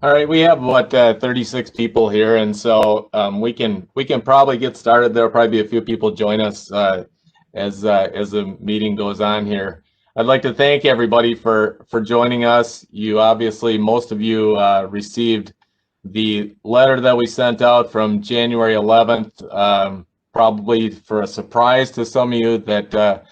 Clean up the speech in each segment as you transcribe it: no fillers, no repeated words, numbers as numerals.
All right, we have what 36 people here, and so we can probably get started. There'll probably be a few people join us as the meeting goes on here. I'd like to thank everybody for joining us. You obviously, most of you received the letter that we sent out from January 11th, probably for a surprise to some of you that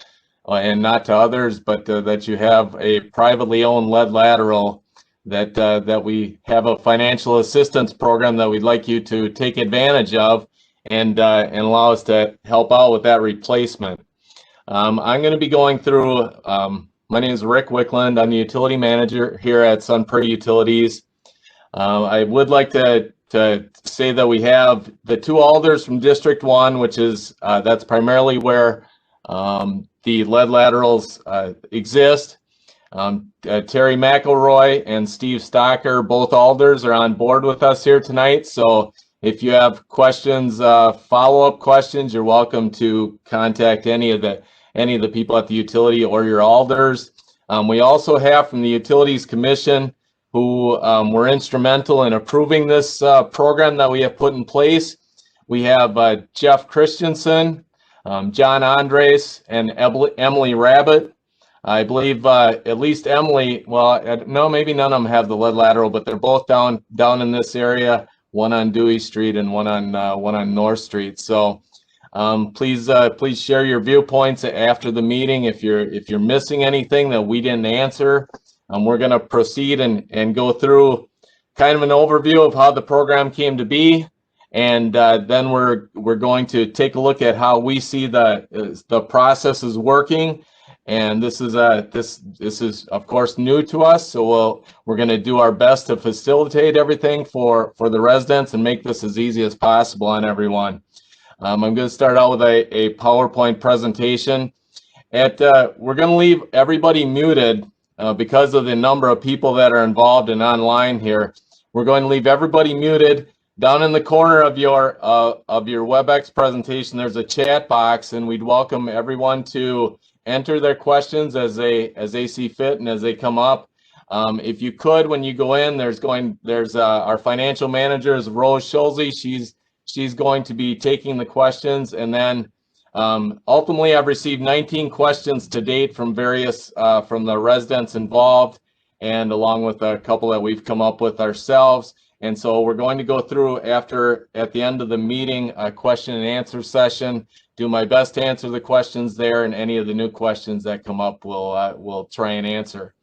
and not to others, but that you have a privately owned lead lateral that we have a financial assistance program that we'd like you to take advantage of and allow us to help out with that replacement. I'm going to be going through, my name is Rick Wickland. I'm the utility manager here at Sun Prairie Utilities. I would like to say that we have the two alders from District 1, which is, that's primarily where the lead laterals exist. Terry McElroy and Steve Stocker, both alders, are on board with us here tonight. So if you have questions, follow-up questions, you're welcome to contact any of the people at the utility or your alders. We also have from the Utilities Commission, who were instrumental in approving this program that we have put in place. We have Jeff Christensen, John Andres, and Emily Rabbit. I believe at least Emily, well, no, maybe none of them have the lead lateral, but they're both down in this area, one on Dewey Street and one on North Street. So please share your viewpoints after the meeting. If you're missing anything that we didn't answer, we're going to proceed and go through kind of an overview of how the program came to be, and then we're going to take a look at how we see the process is working. And this is of course new to us, so we're going to do our best to facilitate everything for the residents and make this as easy as possible on everyone. I'm going to start out with a PowerPoint presentation. We're going to leave everybody muted because of the number of people that are involved and online here. We're going to leave everybody muted. Down in the corner of your WebEx presentation, there's a chat box, and we'd welcome everyone to enter their questions as they see fit and as they come up. If you could, when you go in, there's our financial manager is Rose Schulze. She's going to be taking the questions, and then ultimately I've received 19 questions to date from various from the residents involved, and along with a couple that we've come up with ourselves. And so we're going to go through at the end of the meeting, a question and answer session. Do my best to answer the questions there, and any of the new questions that come up we'll try and answer.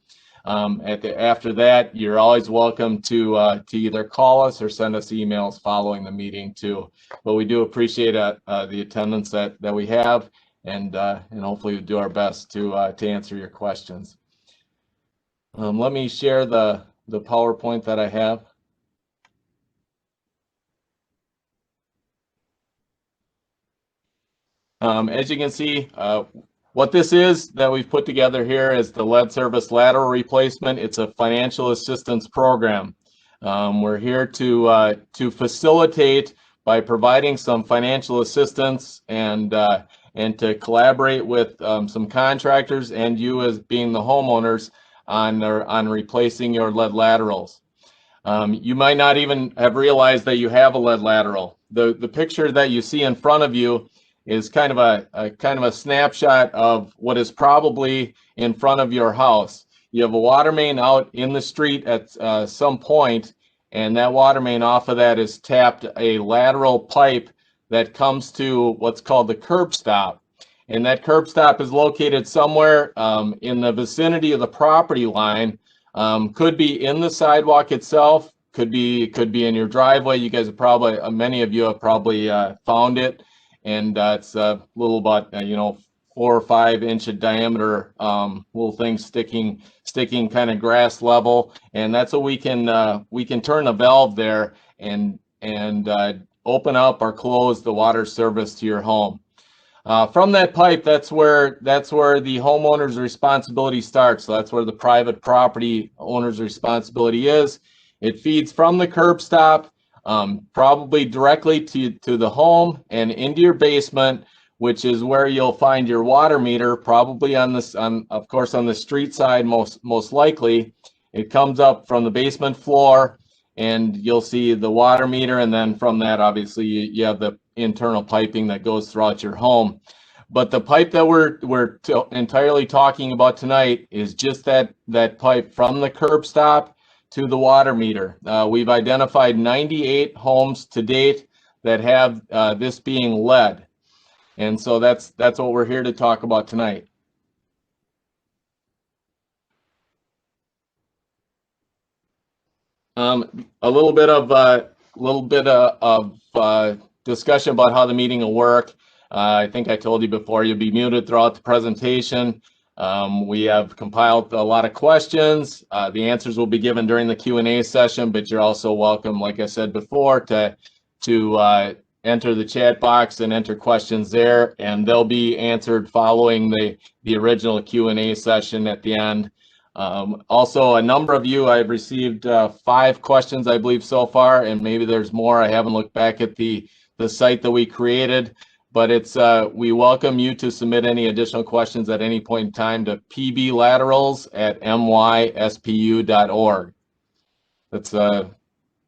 After that, you're always welcome to either call us or send us emails following the meeting too. But we do appreciate the attendance that we have, and hopefully we'll do our best to answer your questions. Let me share the PowerPoint that I have. As you can see, what this is that we've put together here is the lead service lateral replacement. It's a financial assistance program. We're here to facilitate by providing some financial assistance and to collaborate with some contractors and you as being the homeowners on replacing your lead laterals. You might not even have realized that you have a lead lateral. The picture that you see in front of you is kind of a snapshot of what is probably in front of your house. You have a water main out in the street at some point, and that water main off of that is tapped a lateral pipe that comes to what's called the curb stop. And that curb stop is located somewhere in the vicinity of the property line. Could be in the sidewalk itself, could be in your driveway. You guys have probably, many of you have probably found it. And it's a little about 4 or 5 inch diameter little thing sticking kind of grass level, and that's what we can turn a valve there and open up or close the water service to your home. From that pipe, that's where the homeowner's responsibility starts. So that's where the private property owner's responsibility is. It feeds from the curb stop, probably directly to the home and into your basement, which is where you'll find your water meter, probably of course on the street side most likely. It comes up from the basement floor and you'll see the water meter, and then from that, obviously, you have the internal piping that goes throughout your home. But the pipe that we're entirely talking about tonight is just that pipe from the curb stop to the water meter. We've identified 98 homes to date that have this being lead, and so that's what we're here to talk about tonight. A little bit of discussion about how the meeting will work. I think I told you before, you'll be muted throughout the presentation. We have compiled a lot of questions. The answers will be given during the Q&A session, but you're also welcome, like I said before, to enter the chat box and enter questions there, and they'll be answered following the original Q&A session at the end. Also, a number of you, I've received 5 questions, I believe, so far, and maybe there's more. I haven't looked back at the site that we created, but it's we welcome you to submit any additional questions at any point in time to pblaterals@myspu.org. That's a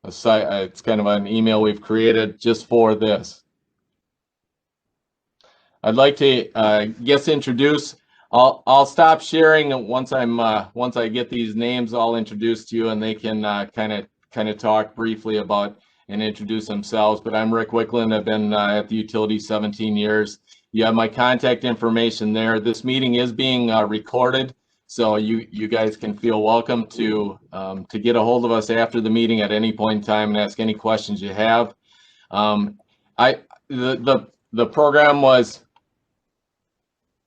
site. It's kind of an email we've created just for this. I'd like to introduce. I'll stop sharing once I get these names all introduced to you, and they can kind of talk briefly about and introduce themselves. But I'm Rick Wickland. I've been at the utility 17 years. You have my contact information there. This meeting is being recorded, so you guys can feel welcome to get a hold of us after the meeting at any point in time and ask any questions you have. The program was.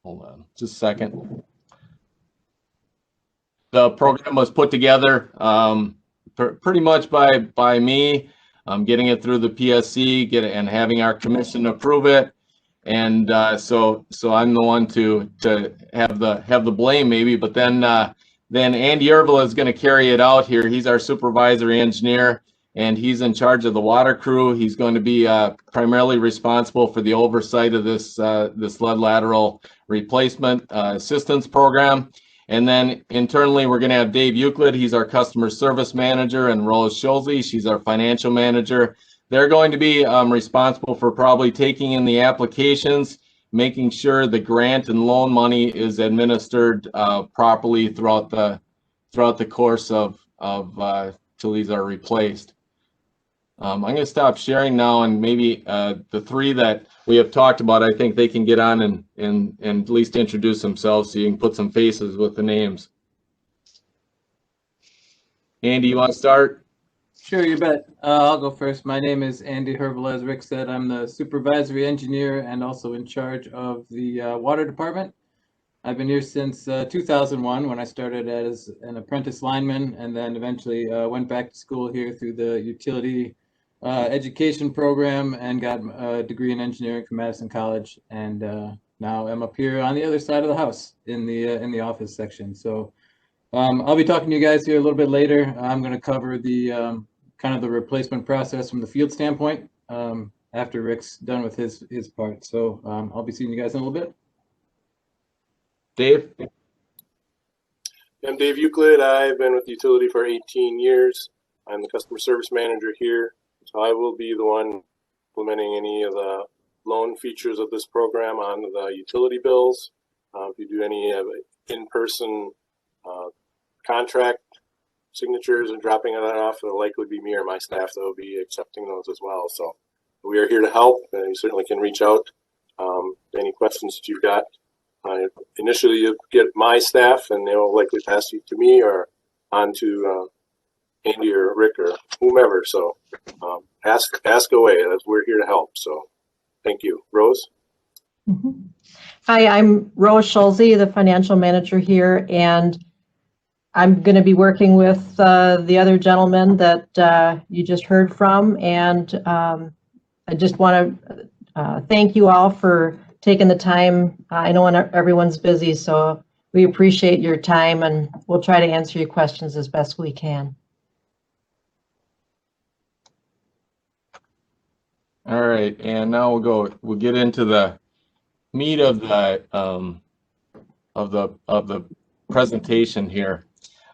Hold on just a second. The program was put together pretty much by me, getting it through the PSC, and having our commission approve it, and so I'm the one to have the blame maybe. But then Andy Ervil is going to carry it out here. He's our supervisory engineer, and he's in charge of the water crew. He's going to be primarily responsible for the oversight of this lead lateral replacement assistance program. And then internally, we're going to have Dave Euclid. He's our customer service manager, and Rose Schulze, she's our financial manager. They're going to be responsible for probably taking in the applications, making sure the grant and loan money is administered properly throughout the course of till these are replaced. I'm going to stop sharing now, and maybe the 3 that we have talked about, I think they can get on and at least introduce themselves so you can put some faces with the names. Andy, you want to start? Sure, you bet. I'll go first. My name is Andy Hervel. As Rick said, I'm the supervisory engineer and also in charge of the water department. I've been here since 2001 when I started as an apprentice lineman, and then eventually went back to school here through the utility education program and got a degree in engineering from Madison College, and now I'm up here on the other side of the house in the office section. So I'll be talking to you guys here a little bit later. I'm going to cover the kind of the replacement process from the field standpoint after Rick's done with his part. So I'll be seeing you guys in a little bit. Dave? I'm Dave Euclid. I've been with the utility for 18 years. I'm the customer service manager here. So I will be the one implementing any of the loan features of this program on the utility bills. If you do any in-person contract signatures and dropping that off, it'll likely be me or my staff that will be accepting those as well. So we are here to help, and you certainly can reach out any questions that you've got. Initially, you get my staff, and they'll likely pass you to me or on to Andy or Rick or whomever. So ask away. We're here to help. So thank you. Rose? Mm-hmm. Hi, I'm Rose Schulze, the financial manager here, and I'm going to be working with the other gentleman that you just heard from, and I just want to thank you all for taking the time. I know everyone's busy, so we appreciate your time, and we'll try to answer your questions as best we can. All right, and now we'll get into the meat of the presentation here.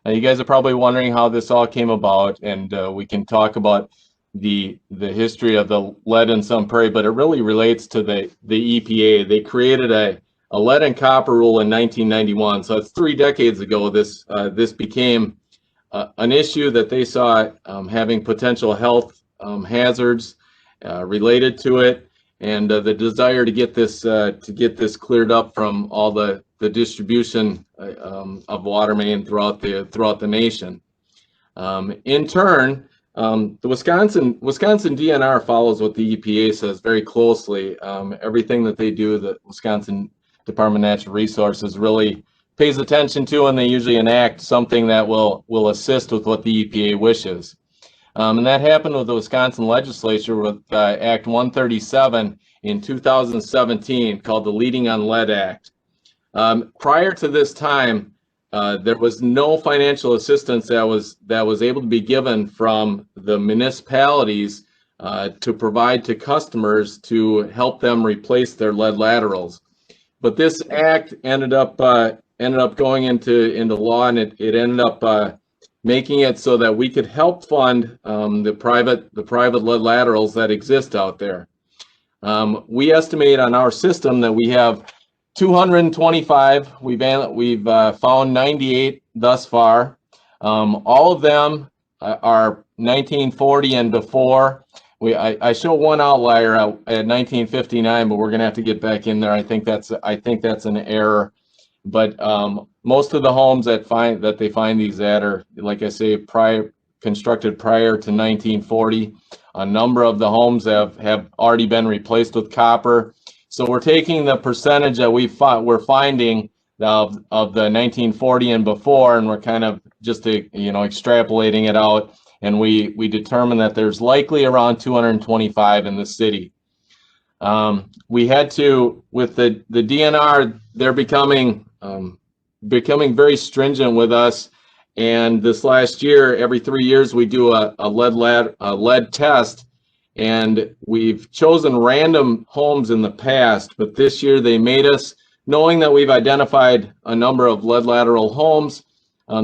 You guys are probably wondering how this all came about, and we can talk about the history of the lead in Sun Prairie, but it really relates to the EPA. They created a lead and copper rule in 1991, so it's 3 decades ago. This became an issue that they saw having potential health hazards related to it, and the desire to get this cleared up from all the distribution of water main throughout the nation. In turn, the Wisconsin DNR follows what the EPA says very closely. Everything that they do, the Wisconsin Department of Natural Resources really pays attention to, and they usually enact something that will assist with what the EPA wishes. And that happened with the Wisconsin legislature with Act 137 in 2017, called the Leading on Lead Act. Prior to this time, there was no financial assistance that was able to be given from the municipalities to provide to customers to help them replace their lead laterals. But this act ended up going into law, and it ended up making it so that we could help fund the private lead laterals that exist out there. We estimate on our system that we have 225. We've found 98 thus far. All of them are 1940 and before. I show one outlier at 1959, but we're going to have to get back in there. I think that's an error. But most of the homes that they find these at are, like I say, constructed prior to 1940. A number of the homes have already been replaced with copper. So we're taking the percentage that we're finding of the 1940 and before, and we're kind of just extrapolating it out, and we determine that there's likely around 225 in the city. We had to, with the DNR, they're becoming very stringent with us. And this last year, every 3 years, we do a lead test, and we've chosen random homes in the past, but this year they made us, knowing that we've identified a number of lead lateral homes,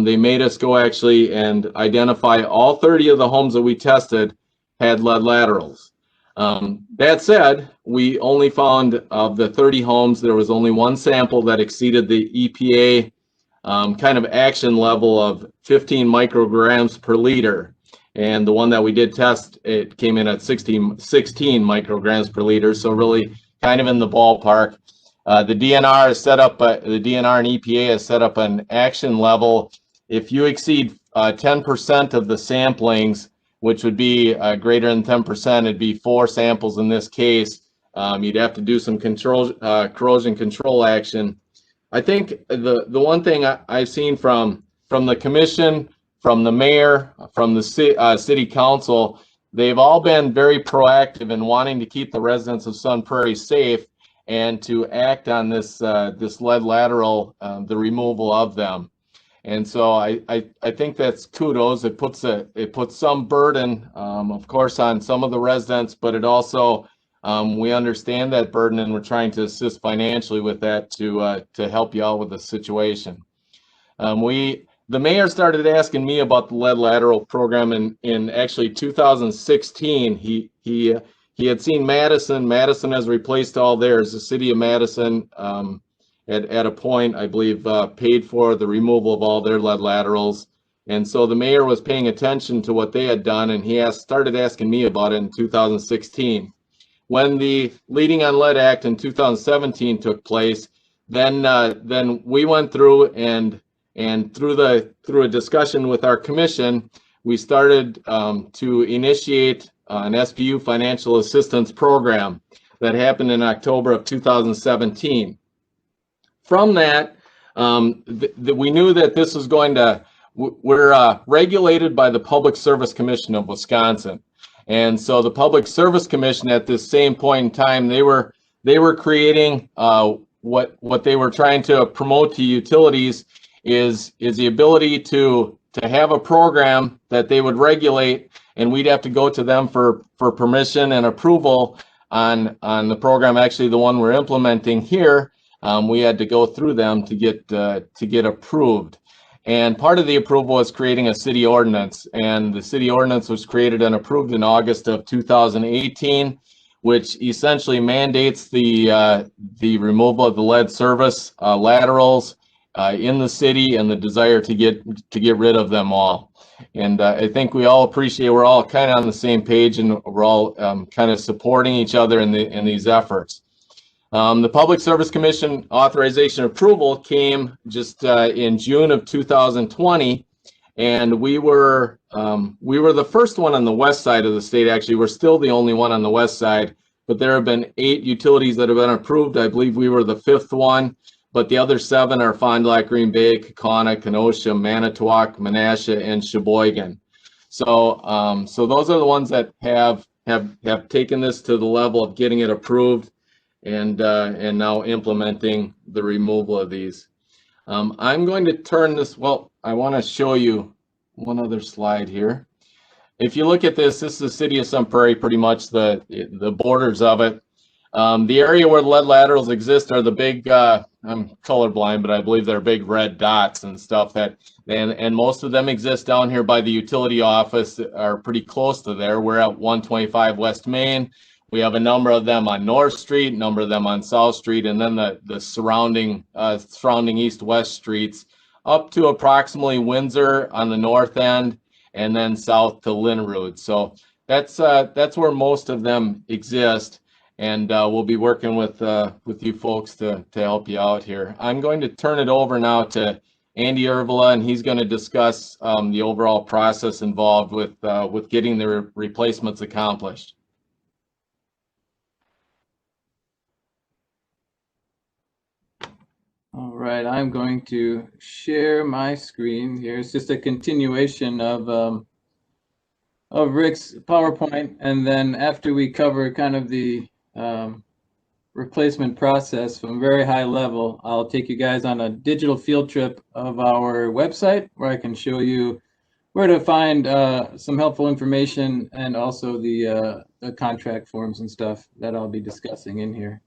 they made us go actually and identify all 30 of the homes that we tested had lead laterals. That said, we only found, of the 30 homes, there was only one sample that exceeded the EPA kind of action level of 15 micrograms per liter. And the one that we did test, it came in at 16 micrograms per liter. So really kind of in the ballpark. The DNR has set up, the DNR and EPA has set up an action level. If you exceed 10% of the samplings, which would be greater than 10%, it'd be 4 samples in this case. You'd have to do some corrosion control action. I think the one thing I've seen from the commission, from the mayor, from the city council, they've all been very proactive in wanting to keep the residents of Sun Prairie safe and to act on this lead lateral, the removal of them. And so I think that's kudos. It puts some burden, of course, on some of the residents, but it also, we understand that burden, and we're trying to assist financially with that to help you out with the situation. The mayor started asking me about the Lead Lateral Program in actually 2016. He had seen Madison. Madison has replaced all theirs. The city of Madison, at a point, I believe, paid for the removal of all their lead laterals. And so the mayor was paying attention to what they had done, and he started asking me about it in 2016. When the Leading on Lead Act in 2017 took place, then we went through and through a discussion with our commission, we started to initiate an SPU financial assistance program that happened in October of 2017. From that, we knew that this was going to, we're regulated by the Public Service Commission of Wisconsin. And so the Public Service Commission at this same point in time, they were creating what they were trying to promote to utilities is the ability to have a program that they would regulate, and we'd have to go to them for permission and approval on the program. Actually, the one we're implementing here, we had to go through them to get approved. And part of the approval was creating a city ordinance, and the city ordinance was created and approved in August of 2018, which essentially mandates the removal of the lead service laterals in the city, and the desire to get rid of them all. And I think we all appreciate, we're all kind of on the same page, and we're all kind of supporting each other in these efforts. The Public Service Commission authorization approval came just in June of 2020, and we were the first one on the west side of the state. Actually, we're still the only one on the west side, but there have been 8 utilities that have been approved. I believe we were the 5th one, but the other 7 are Fond du Lac, Green Bay, Kaukauna, Kenosha, Manitowoc, Menasha, and Sheboygan. So those are the ones that have taken this to the level of getting it approved, and now implementing the removal of these. I'm going to turn this, well, I want to show you one other slide here. If you look at this is the city of Sun Prairie, pretty much the borders of it. The area where the lead laterals exist are the big, I'm colorblind, but I believe they're big red dots and stuff, and most of them exist down here by the utility office, are pretty close to there. We're at 125 West Main. We have a number of them on North Street, a number of them on South Street, and then the surrounding east-west streets up to approximately Windsor on the north end, and then south to Linnerud. So that's where most of them exist, and we'll be working with you folks to help you out here. I'm going to turn it over now to Andy Ervela, and he's going to discuss the overall process involved with getting the replacements accomplished. All right, I'm going to share my screen here. It's just a continuation of Rick's PowerPoint, and then after we cover kind of the replacement process from very high level, I'll take you guys on a digital field trip of our website where I can show you where to find some helpful information, and also the contract forms and stuff that I'll be discussing in here.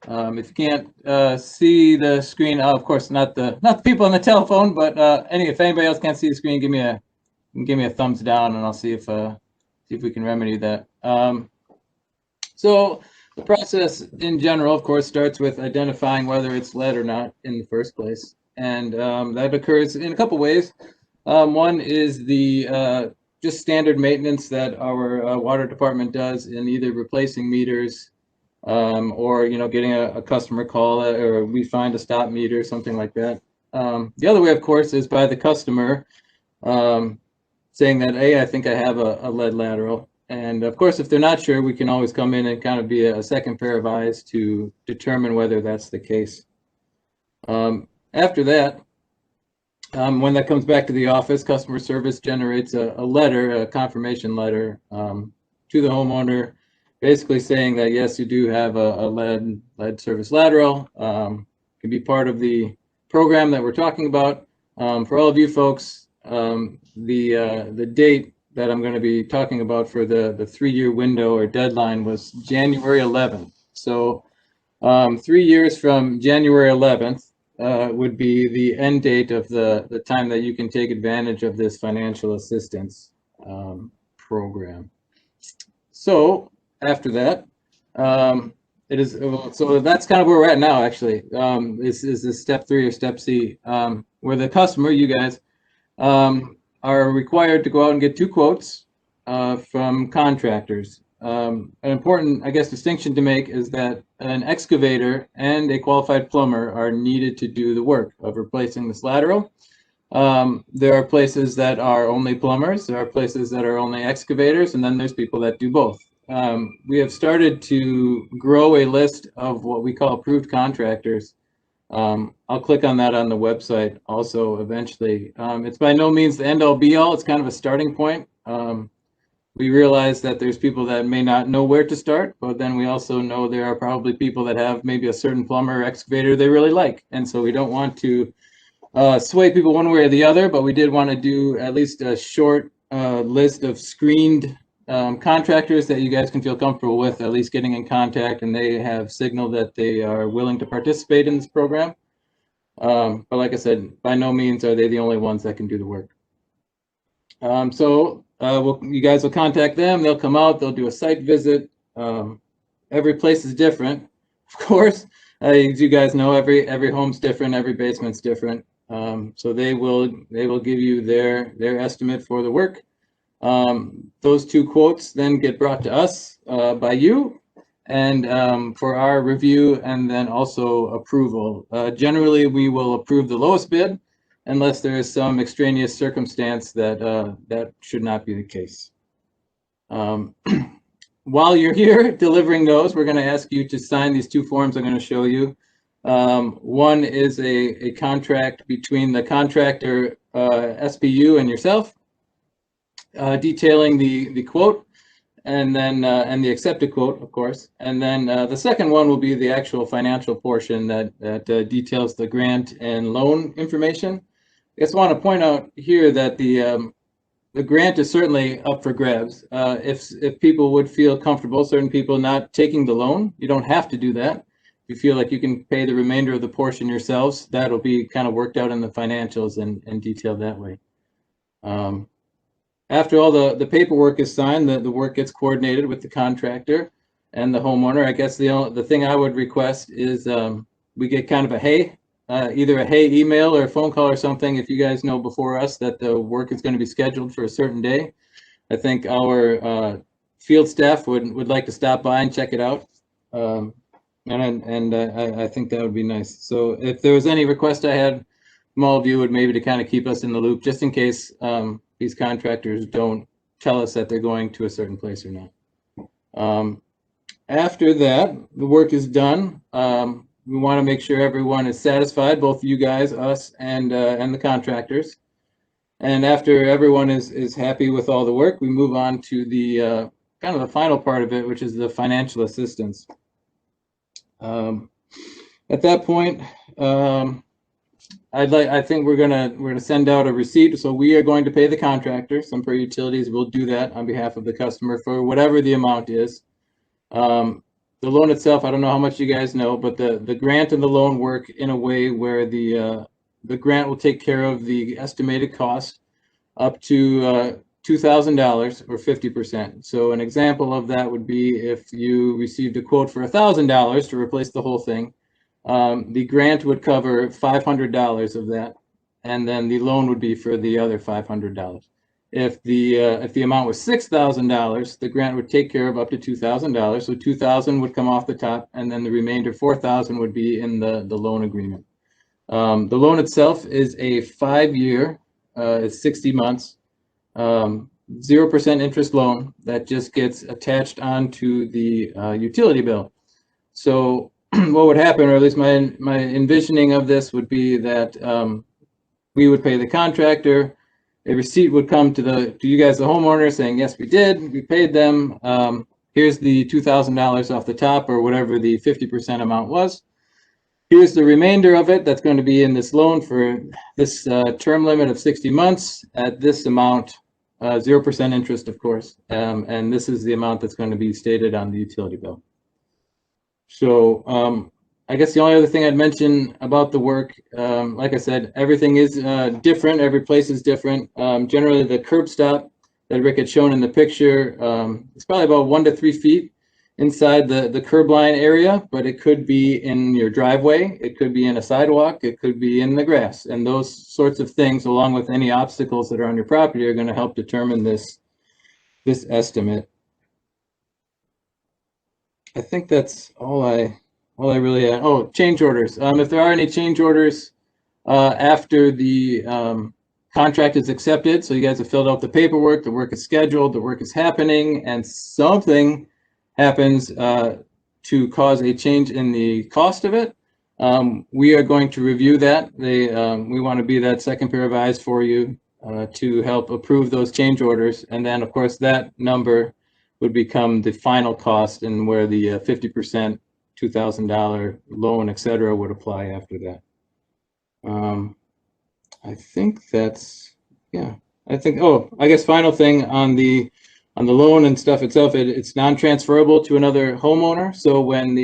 If you can't see the screen, of course, not the people on the telephone, but if anybody else can't see the screen, give me a thumbs down, and I'll see if we can remedy that. So the process in general, of course, starts with identifying whether it's lead or not in the first place, and that occurs in a couple ways. One is the just standard maintenance that our water department does in either replacing meters, or getting a customer call, or we find a stop meter, something like that. The other way, of course, is by the customer saying that, hey, I think I have a lead lateral. And of course, if they're not sure, we can always come in and kind of be a second pair of eyes to determine whether that's the case. After that, when that comes back to the office, customer service generates a letter, a confirmation letter, to the homeowner, basically saying that, yes, you do have a lead service lateral. Can be part of the program that we're talking about. For all of you folks, the date that I'm going to be talking about for the 3-year window or deadline was January 11th. So 3 years from January 11th would be the end date of the time that you can take advantage of this financial assistance program. So after that, it is, so that's kind of where we're at now, actually. Is this step 3 or step C, where the customer, you guys, are required to go out and get 2 quotes from contractors. An important, I guess, distinction to make is that an excavator and a qualified plumber are needed to do the work of replacing this lateral. There are places that are only plumbers, there are places that are only excavators, and then there's people that do both. We have started to grow a list of what we call approved contractors. I'll click on that on the website also eventually. It's by no means the end all be all, it's kind of a starting point. We realize that there's people that may not know where to start, but then we also know there are probably people that have maybe a certain plumber or excavator they really like. And so we don't want to sway people one way or the other, but we did want to do at least a short list of screened contractors that you guys can feel comfortable with at least getting in contact, and they have signaled that they are willing to participate in this program. But like I said, by no means are they the only ones that can do the work. You guys will contact them. They'll come out. They'll do a site visit. Every place is different, of course. As you guys know, every home's different. Every basement's different. So they will give you their estimate for the work. Those two quotes then get brought to us by you, and for our review and then also approval. Generally, we will approve the lowest bid unless there is some extraneous circumstance that should not be the case. While you're here delivering those, we're going to ask you to sign these two forms I'm going to show you. One is a contract between the contractor, SPU, and yourself, detailing the quote, and then and the accepted quote, of course. And then the second one will be the actual financial portion that details the grant and loan information. I just want to point out here that the grant is certainly up for grabs. If people would feel comfortable, certain people not taking the loan, you don't have to do that. If you feel like you can pay the remainder of the portion yourselves, that'll be kind of worked out in the financials and detailed that way. After all the paperwork is signed, the work gets coordinated with the contractor and the homeowner. I guess the thing I would request is we get kind of either a hey email or a phone call or something if you guys know before us that the work is going to be scheduled for a certain day. I think our field staff would like to stop by and check it out. I think that would be nice. So if there was any request I had from all of you, would maybe to kind of keep us in the loop, just in case these contractors don't tell us that they're going to a certain place or not. After that, the work is done. We want to make sure everyone is satisfied, both you guys, us, and the contractors. And after everyone is happy with all the work, we move on to the kind of the final part of it, which is the financial assistance. At that point, I think we're gonna send out a receipt. So we are going to pay the contractor. Sun Prairie Utilities will do that on behalf of the customer for whatever the amount is. The loan itself, I don't know how much you guys know, but the grant and the loan work in a way where the grant will take care of the estimated cost up to $2,000 or 50%. So an example of that would be if you received a quote for $1,000 to replace the whole thing, the grant would cover $500 of that, and then the loan would be for the other $500. If the amount was $6,000, the grant would take care of up to $2,000. So $2,000 would come off the top, and then the remainder $4,000 would be in the loan agreement. The loan itself is a 5-year, it's 60 months, 0% interest loan that just gets attached onto the utility bill. So what would happen, or at least my envisioning of this would be that we would pay the contractor. A receipt would come to you guys, the homeowner, saying, yes, we did, we paid them. Here's the $2,000 off the top, or whatever the 50% amount was. Here's the remainder of it that's going to be in this loan for this term limit of 60 months at this amount, 0% interest, of course. And this is the amount that's going to be stated on the utility bill. So I guess the only other thing I'd mention about the work, like I said, everything is different. Every place is different. Generally, the curb stop that Rick had shown in the picture, it's probably about 1 to 3 feet inside the curb line area, but it could be in your driveway. It could be in a sidewalk. It could be in the grass. And those sorts of things, along with any obstacles that are on your property, are going to help determine this estimate. I think that's all I really had. Oh, change orders. If there are any change orders after the contract is accepted, so you guys have filled out the paperwork, the work is scheduled, the work is happening, and something happens to cause a change in the cost of it, we are going to review that. We want to be that second pair of eyes for you to help approve those change orders. And then, of course, that number would become the final cost, and where the 50%, $2,000 loan, et cetera, would apply after that. I think that's, yeah. I guess final thing on the loan and stuff itself, it's non-transferable to another homeowner. So when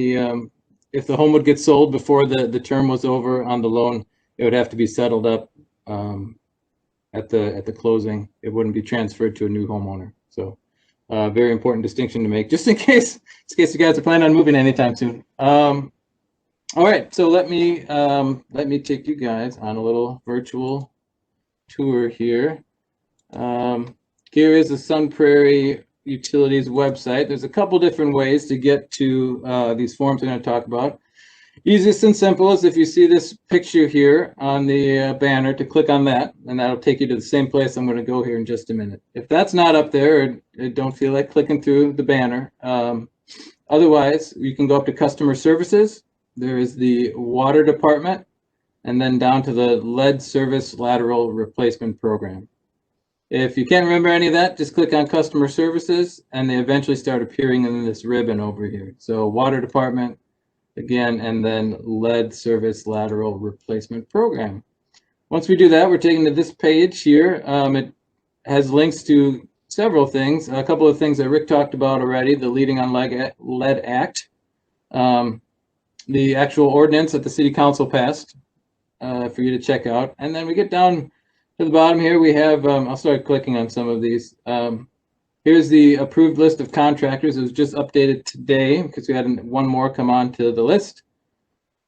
if the home would get sold before the term was over on the loan, it would have to be settled up at the closing. It wouldn't be transferred to a new homeowner. So very important distinction to make, just in case you guys are planning on moving anytime soon. All right, so let me take you guys on a little virtual tour here. Here is the Sun Prairie Utilities website. There's a couple different ways to get to these forms I'm going to talk about. Easiest and simple is if you see this picture here on the banner, to click on that, and that'll take you to the same place I'm going to go here in just a minute. If that's not up there, or don't feel like clicking through the banner, otherwise you can go up to Customer Services. There is the Water Department, and then down to the Lead Service Lateral Replacement Program. If you can't remember any of that, just click on Customer Services, and they eventually start appearing in this ribbon over here. So Water Department, again, and then Lead Service Lateral Replacement Program. Once we do that, we're taken to this page here. It has links to several things. A couple of things that Rick talked about already, the Leading on Lead Act, the actual ordinance that the City Council passed for you to check out. And then we get down to the bottom here, we have, I'll start clicking on some of these. Here's the approved list of contractors. It was just updated today because we had one more come on to the list.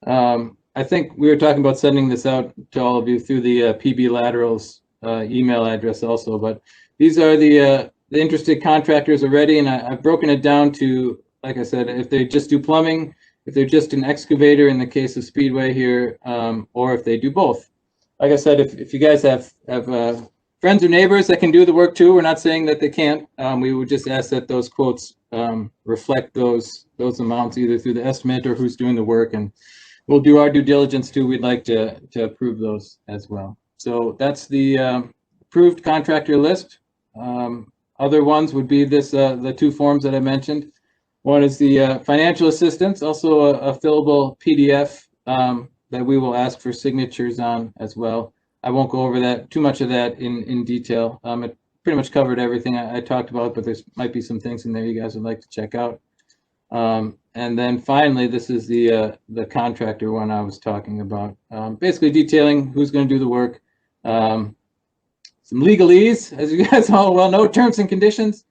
I think we were talking about sending this out to all of you through the PB Laterals email address also, but these are the interested contractors already, and I've broken it down to, like I said, if they just do plumbing, if they're just an excavator in the case of Speedway here, or if they do both. Like I said, if you guys have friends or neighbors that can do the work too, we're not saying that they can't. We would just ask that those quotes reflect those amounts either through the estimate or who's doing the work, and we'll do our due diligence too. We'd like to approve those as well. So that's the approved contractor list. Other ones would be this the two forms that I mentioned. One is the financial assistance, also a fillable PDF that we will ask for signatures on as well. I won't go over that too much of that in detail. It pretty much covered everything I talked about, but there might be some things in there you guys would like to check out. And then finally, this is the contractor one I was talking about. Basically detailing who's going to do the work. Some legalese, as you guys all well know, terms and conditions,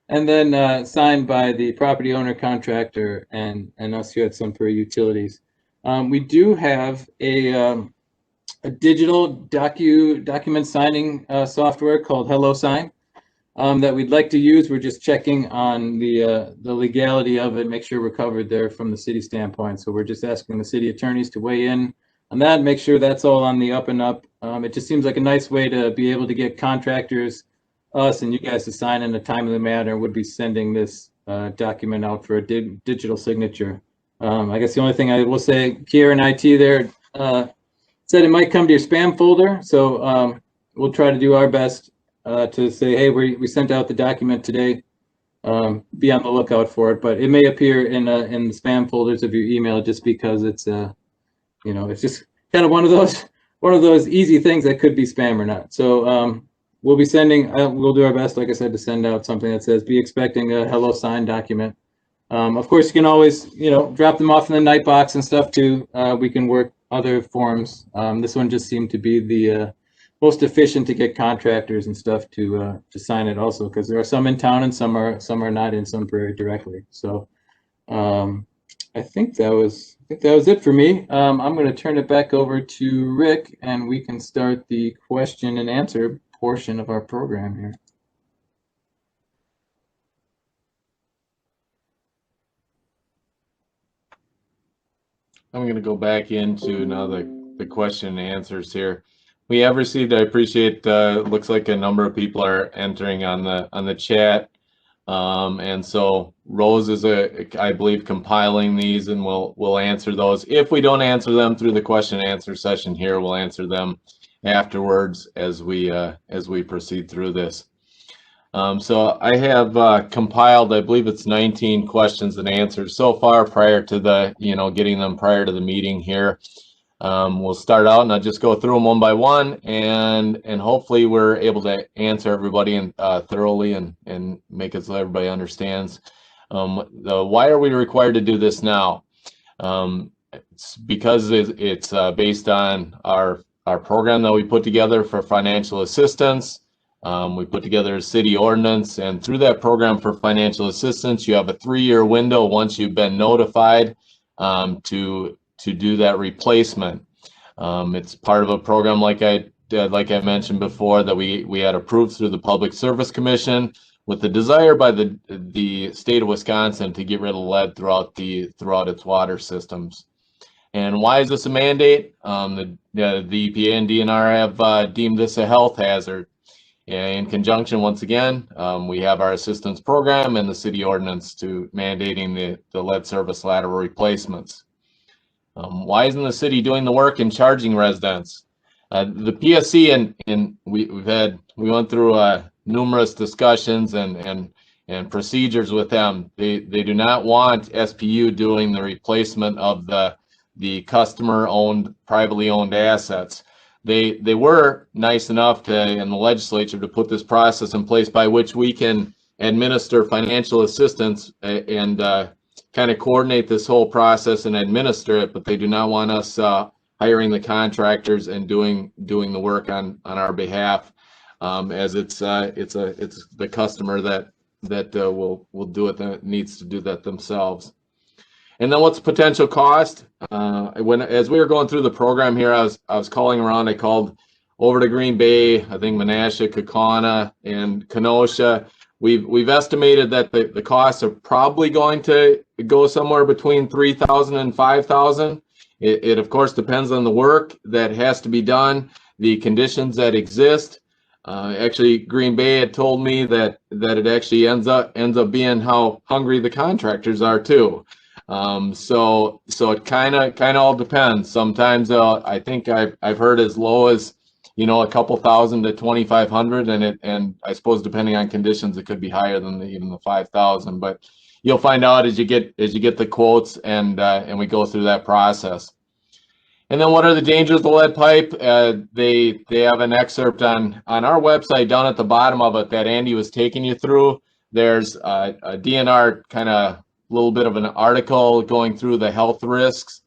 and then signed by the property owner, contractor, and us here at Sun Prairie Utilities. We do have a digital document signing software called HelloSign that we'd like to use. We're just checking on the legality of it, make sure we're covered there from the city standpoint. So we're just asking the city attorneys to weigh in on that, make sure that's all on the up and up. It just seems like a nice way to be able to get contractors, us, and you guys to sign in a timely manner. Would be sending this document out for a digital signature. I guess the only thing I will say, Kier and IT there said it might come to your spam folder. So we'll try to do our best to say, hey, we sent out the document today. Be on the lookout for it, but it may appear in the spam folders of your email just because it's you know, it's just kind of one of those easy things that could be spam or not. So we'll be sending, we'll do our best, like I said, to send out something that says, be expecting a HelloSign document. Of course, you can always, you know, drop them off in the night box and stuff too. We can work other forms. This one just seemed to be the most efficient to get contractors and stuff to sign it also, because there are some in town and some are not in Sun Prairie directly. So I think that was it for me. I'm going to turn it back over to Rick, and we can start the question and answer portion of our program here. I'm going to go back into now the question and answers here. We have received, I appreciate, looks like a number of people are entering on the chat. And so Rose is I believe compiling these, and we'll answer those. If we don't answer them through the question and answer session here, we'll answer them afterwards as we proceed through this. So I have compiled, I believe it's 19 questions and answers so far prior to the, getting them prior to the meeting here. We'll start out and I'll just go through them one by one, and hopefully we're able to answer everybody thoroughly and make it so everybody understands. Why are we required to do this now? It's because it's based on our our program that we put together for financial assistance. We put together a city ordinance, and through that program for financial assistance, you have a 3-year window once you've been notified to do that replacement. It's part of a program like I mentioned before that we had approved through the Public Service Commission, with the desire by the state of Wisconsin to get rid of lead throughout its water systems. And why is this a mandate? The EPA and DNR have deemed this a health hazard. In conjunction, once again, we have our assistance program and the city ordinance to mandating the lead service lateral replacements. Why isn't the city doing the work and charging residents? The PSC and we went through numerous discussions and procedures with them. They do not want SPU doing the replacement of the customer-owned, privately owned assets. They were nice enough in the legislature to put this process in place by which we can administer financial assistance and kind of coordinate this whole process and administer it, but they do not want us hiring the contractors and doing the work on our behalf, as it's the customer that will do it, that needs to do that themselves. And then what's the potential cost? As we were going through the program here, I was calling around. I called over to Green Bay, I think Menasha, Kaukauna, and Kenosha. We've estimated that the costs are probably going to go somewhere between $3,000 and $5,000. It of course depends on the work that has to be done, the conditions that exist. Actually, Green Bay had told me that it actually ends up being how hungry the contractors are too. So it kind of all depends. Sometimes I think I've heard as low as, a couple thousand to 2,500, and I suppose depending on conditions it could be higher than even the 5,000. But you'll find out as you get the quotes and we go through that process. And then what are the dangers of the lead pipe? They have an excerpt on our website down at the bottom of it that Andy was taking you through. There's a DNR kind of little bit of an article going through the health risks,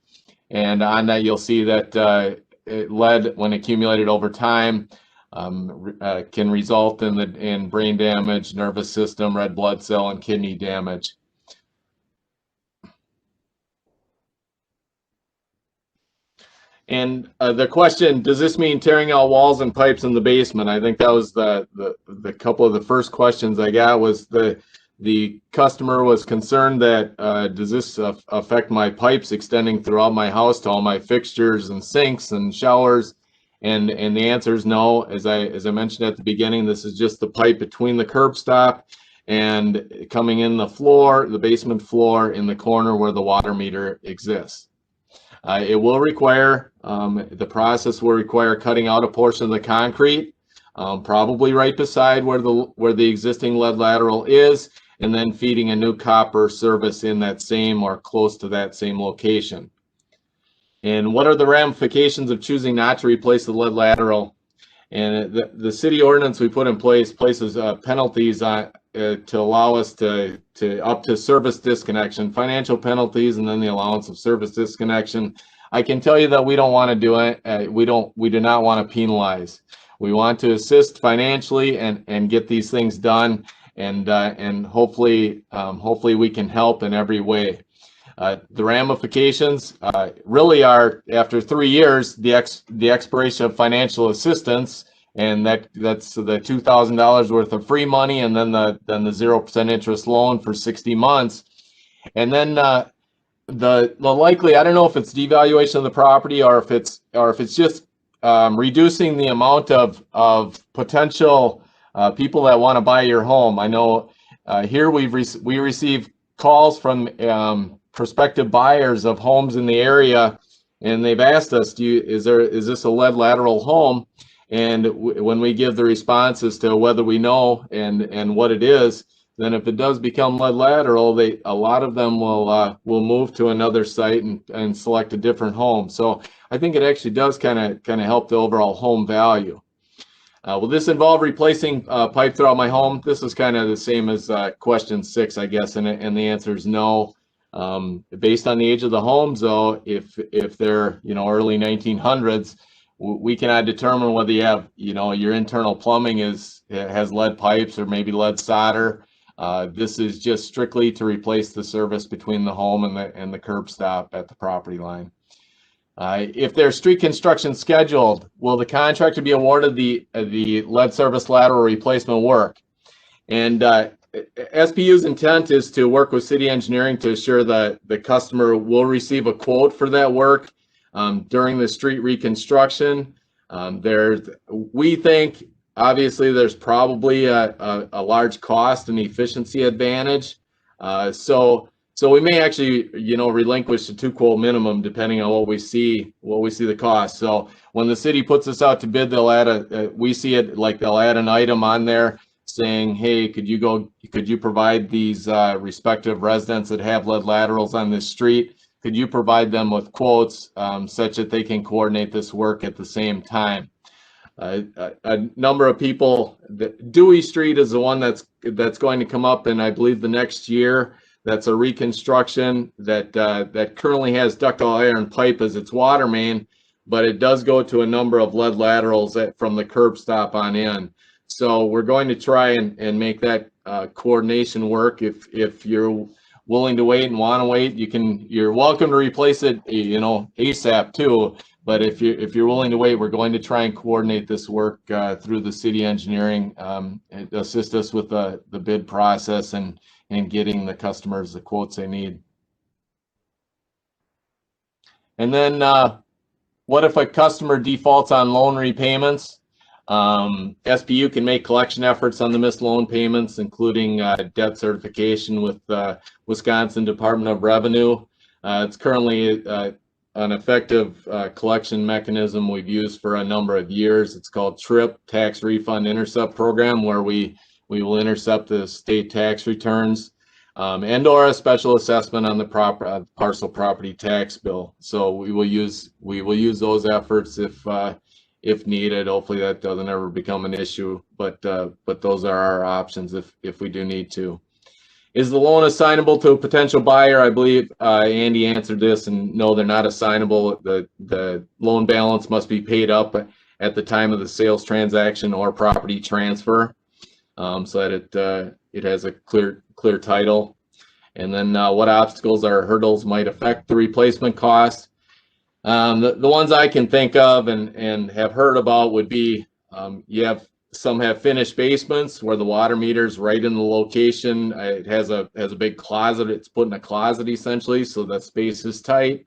and on that you'll see that lead, when accumulated over time, can result in brain damage, nervous system, red blood cell, and kidney damage. And the question, does this mean tearing out walls and pipes in the basement? I think that was the couple of the first questions I got. Was the customer was concerned that does this affect my pipes extending throughout my house to all my fixtures and sinks and showers? And the answer is no. As I mentioned at the beginning, this is just the pipe between the curb stop and coming in the basement floor in the corner where the water meter exists. It will require, the process will require cutting out a portion of the concrete, probably right beside where the existing lead lateral is, and then feeding a new copper service in that same or close to that same location. And what are the ramifications of choosing not to replace the lead lateral? And the city ordinance we put in place places penalties on to allow us to up to service disconnection, financial penalties, and then the allowance of service disconnection. I can tell you that we don't want to do it. We do not want to penalize. We want to assist financially and get these things done, and hopefully we can help in every way. The ramifications really are, after 3 years, the expiration of financial assistance, and that's the $2,000 worth of free money, and then the 0% interest loan for 60 months, and then the likely, I don't know if it's devaluation of the property or if it's just reducing the amount of potential people that want to buy your home. I know here we receive calls from prospective buyers of homes in the area, and they've asked us, is this a lead lateral home? And when we give the response as to whether we know and what it is, then if it does become lead lateral, a lot of them will move to another site and select a different home. So I think it actually does kind of help the overall home value. Will this involve replacing pipe throughout my home? This is kind of the same as question 6, I guess, and the answer is no. Based on the age of the homes, though, if they're early 1900s, we cannot determine whether you have, your internal plumbing has lead pipes or maybe lead solder. This is just strictly to replace the service between the home and the curb stop at the property line. If there's street construction scheduled, will the contractor be awarded the lead service lateral replacement work? And SPU's intent is to work with city engineering to assure that the customer will receive a quote for that work during the street reconstruction. We think obviously there's probably a large cost and efficiency advantage. So we may actually, relinquish the 2 quote minimum depending on what we see the cost. So when the city puts this out to bid, they'll add we see it like they'll add an item on there saying, hey, could you provide these respective residents that have lead laterals on this street? Could you provide them with quotes such that they can coordinate this work at the same time? A number of people, Dewey Street is the one that's going to come up in, I believe, the next year. That's a reconstruction that currently has ductile iron pipe as its water main, but it does go to a number of lead laterals from the curb stop on in. So we're going to try and make that coordination work. If you're willing to wait and want to wait, you're welcome to replace it, ASAP too. But if you're willing to wait, we're going to try and coordinate this work through the city engineering, and assist us with the bid process and getting the customers the quotes they need. And then what if a customer defaults on loan repayments? SPU can make collection efforts on the missed loan payments, including debt certification with Wisconsin Department of Revenue. It's currently an effective collection mechanism we've used for a number of years. It's called TRIP, Tax Refund Intercept Program, where we will intercept the state tax returns and/or a special assessment on the parcel property tax bill. So we will use those efforts if needed. Hopefully that doesn't ever become an issue, but those are our options if we do need to. Is the loan assignable to a potential buyer? I believe Andy answered this, and no, they're not assignable. The loan balance must be paid up at the time of the sales transaction or property transfer, so that it has a clear title. And then what obstacles or hurdles might affect the replacement cost? The ones I can think of and have heard about would be some have finished basements where the water meter's right in the location. It has a big closet. It's put in a closet essentially, so that space is tight.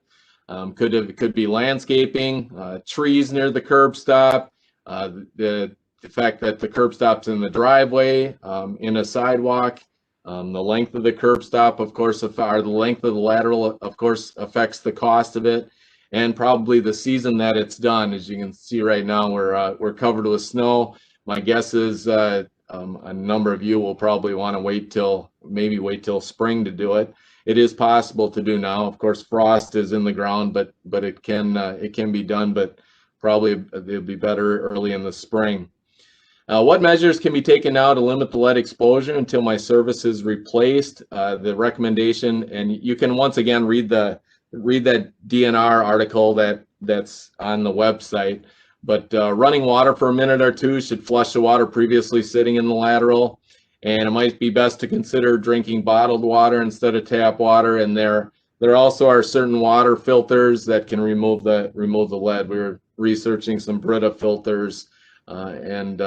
Could be landscaping, trees near the curb stop, the fact that the curb stop's in the driveway, in a sidewalk. The length of the curb stop, of course, or the length of the lateral, of course, affects the cost of it, and probably the season that it's done. As you can see right now, we're covered with snow. My guess is a number of you will probably want to maybe wait till spring to do it. It is possible to do now. Of course, frost is in the ground, but it can be done. But probably it'll be better early in the spring. What measures can be taken now to limit the lead exposure until my service is replaced? The recommendation, and you can once again read that DNR article that's on the website. But running water for a minute or two should flush the water previously sitting in the lateral. And it might be best to consider drinking bottled water instead of tap water. And there also are certain water filters that can remove the lead. We were researching some Brita filters, and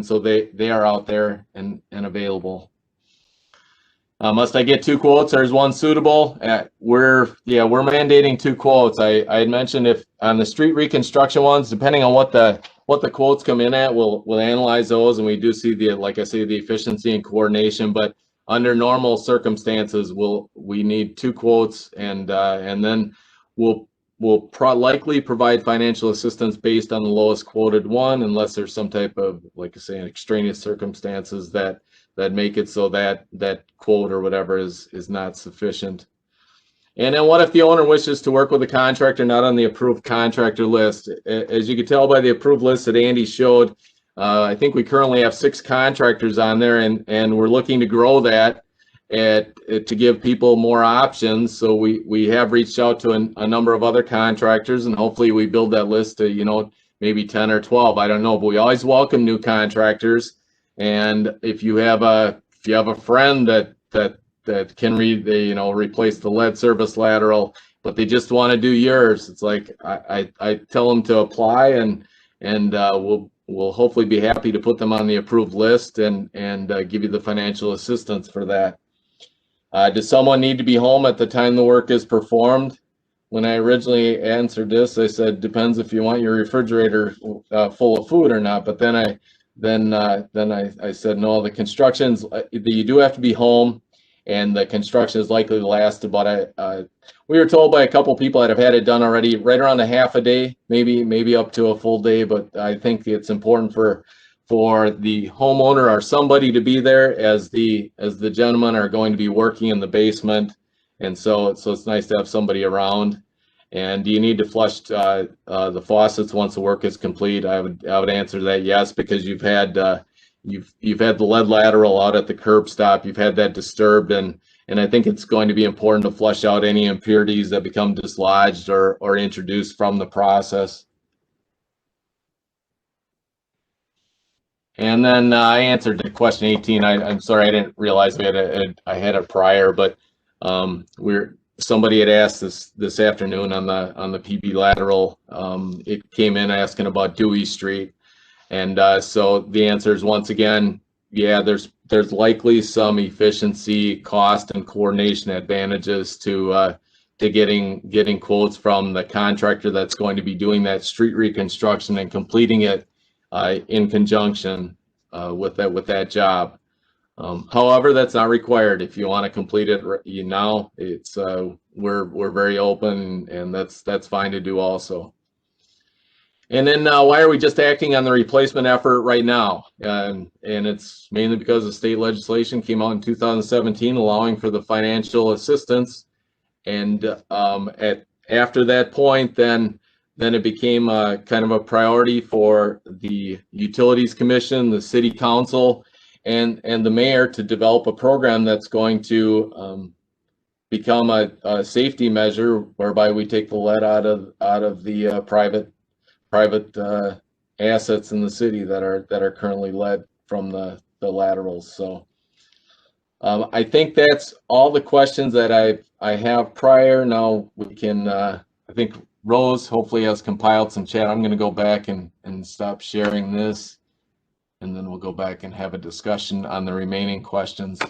so they are out there and available. Must I get 2 quotes, or is one suitable? We're mandating 2 quotes. I had mentioned if on the street reconstruction ones, depending on what the quotes come in at, we'll analyze those, and we do see the efficiency and coordination. But under normal circumstances, we need 2 quotes, and then we'll likely provide financial assistance based on the lowest quoted one, unless there's some type of, like I say, extraneous circumstances that make it so that quote or whatever is not sufficient. And then what if the owner wishes to work with a contractor not on the approved contractor list? As you can tell by the approved list that Andy showed, I think we currently have 6 contractors on there, and we're looking to grow that to give people more options. So we have reached out to a number of other contractors, and hopefully we build that list to maybe 10 or 12. I don't know, but we always welcome new contractors. And if you have a friend that can replace the lead service lateral, but they just want to do yours, it's like I tell them to apply, and we'll hopefully be happy to put them on the approved list and give you the financial assistance for that. Does someone need to be home at the time the work is performed? When I originally answered this, I said, depends if you want your refrigerator full of food or not. But then I said, no, the construction's, you do have to be home, and the construction is likely to last about we were told by a couple people that have had it done already, right around a half a day, maybe up to a full day. But I think it's important for the homeowner or somebody to be there, as the gentlemen are going to be working in the basement. And so it's nice to have somebody around. And do you need to flush the faucets once the work is complete? I would answer that yes, because you've had the lead lateral out at the curb stop. You've had that disturbed, and I think it's going to be important to flush out any impurities that become dislodged or introduced from the process. And then I answered the question 18. I'm sorry, I didn't realize I had it prior, but somebody had asked this afternoon on the PB lateral. It came in asking about Dewey Street, and so the answer is, once again, yeah, there's likely some efficiency, cost, and coordination advantages to getting quotes from the contractor that's going to be doing that street reconstruction and completing it in conjunction with that job. However, that's not required. If you want to complete it now, it's we're very open, and that's fine to do also. And then why are we just acting on the replacement effort right now? And it's mainly because the state legislation came out in 2017 allowing for the financial assistance. And after that point, then it became kind of a priority for the Utilities Commission, the City Council, and the mayor to develop a program that's going to become a safety measure, whereby we take the lead out of the private assets in the city that are currently led from the laterals. So I think that's all the questions that I have prior. Now we can I think Rose hopefully has compiled some chat. I'm going to go back and stop sharing this, and then we'll go back and have a discussion on the remaining questions.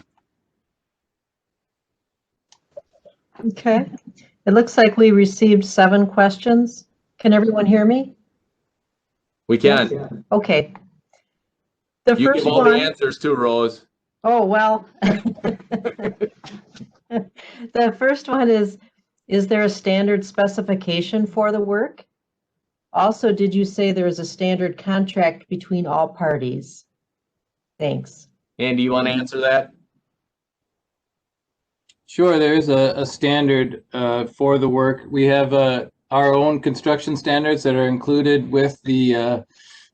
Okay. It looks like we received 7 questions. Can everyone hear me? We can. Okay. The You first give all one, the answers too, Rose. oh, well. The first one is there a standard specification for the work? Also, did you say there is a standard contract between all parties? Thanks. Andy, you want to answer that? Sure, there is a standard for the work. We have our own construction standards that are included with the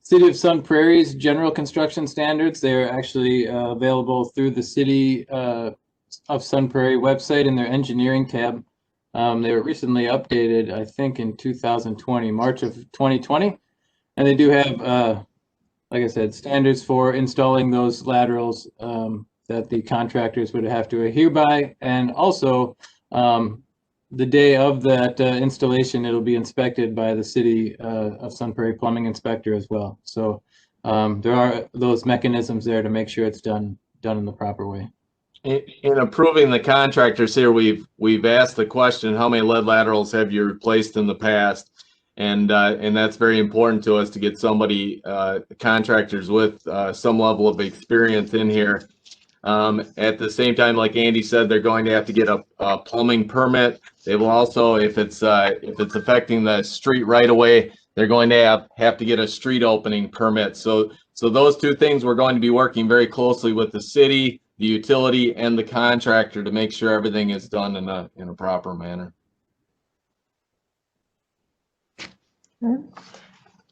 City of Sun Prairie's general construction standards. They're actually available through the City of Sun Prairie website in their engineering tab. They were recently updated, I think, in 2020, March of 2020. And they do have, like I said, standards for installing those laterals that the contractors would have to adhere by. And also, the day of that installation, it'll be inspected by the City of Sun Prairie plumbing inspector as well. So there are those mechanisms there to make sure it's done in the proper way. In approving the contractors here, we've asked the question, how many lead laterals have you replaced in the past? And that's very important to us, to get somebody, contractors with some level of experience in here. At the same time, like Andy said, they're going to have to get a plumbing permit. They will also, if it's affecting the street right away, they're going to have to get a street opening permit. So those two things, we're going to be working very closely with the city, the utility, and the contractor to make sure everything is done in a proper manner.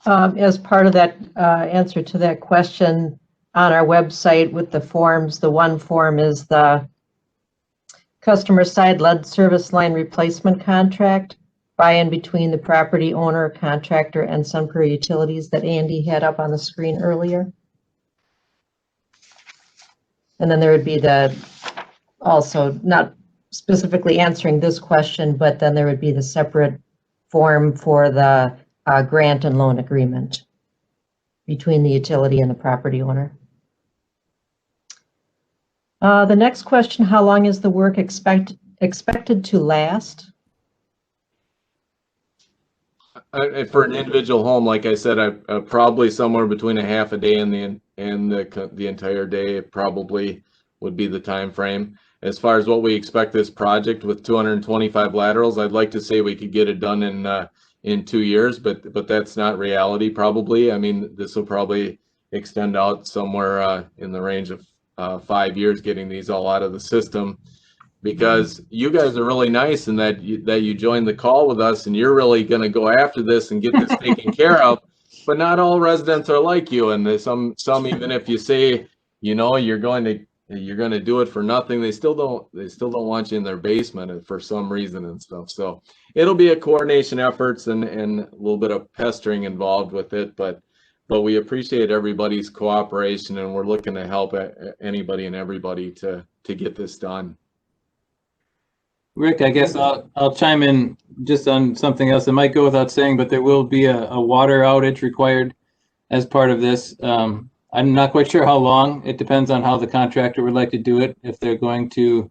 As part of that answer to that question, on our website with the forms, the one form is the customer side lead service line replacement contract. buy-in between the property owner, contractor, and Sun Prairie Utilities that Andy had up on the screen earlier. And then there would be also not specifically answering this question, but then there would be the separate form for the grant and loan agreement between the utility and the property owner. The next question, how long is the work expected to last? For an individual home, like I said, probably somewhere between a half a day and the entire day probably would be the time frame. As far as what we expect this project with 225 laterals, I'd like to say we could get it done in 2 years, but that's not reality probably. I mean, this will probably extend out somewhere in the range of 5 years getting these all out of the system, because you guys are really nice in that you joined the call with us and you're really going to go after this and get this taken care of. But not all residents are like you, and some even if you say, you know, you're going to do it for nothing, they still don't want you in their basement for some reason and stuff. So it'll be a coordination efforts and a little bit of pestering involved with it, but we appreciate everybody's cooperation, and we're looking to help anybody and everybody to get this done. Rick, I guess I'll chime in just on something else. It might go without saying, but there will be a water outage required as part of this. I'm not quite sure how long. It depends on how the contractor would like to do it. If they're going to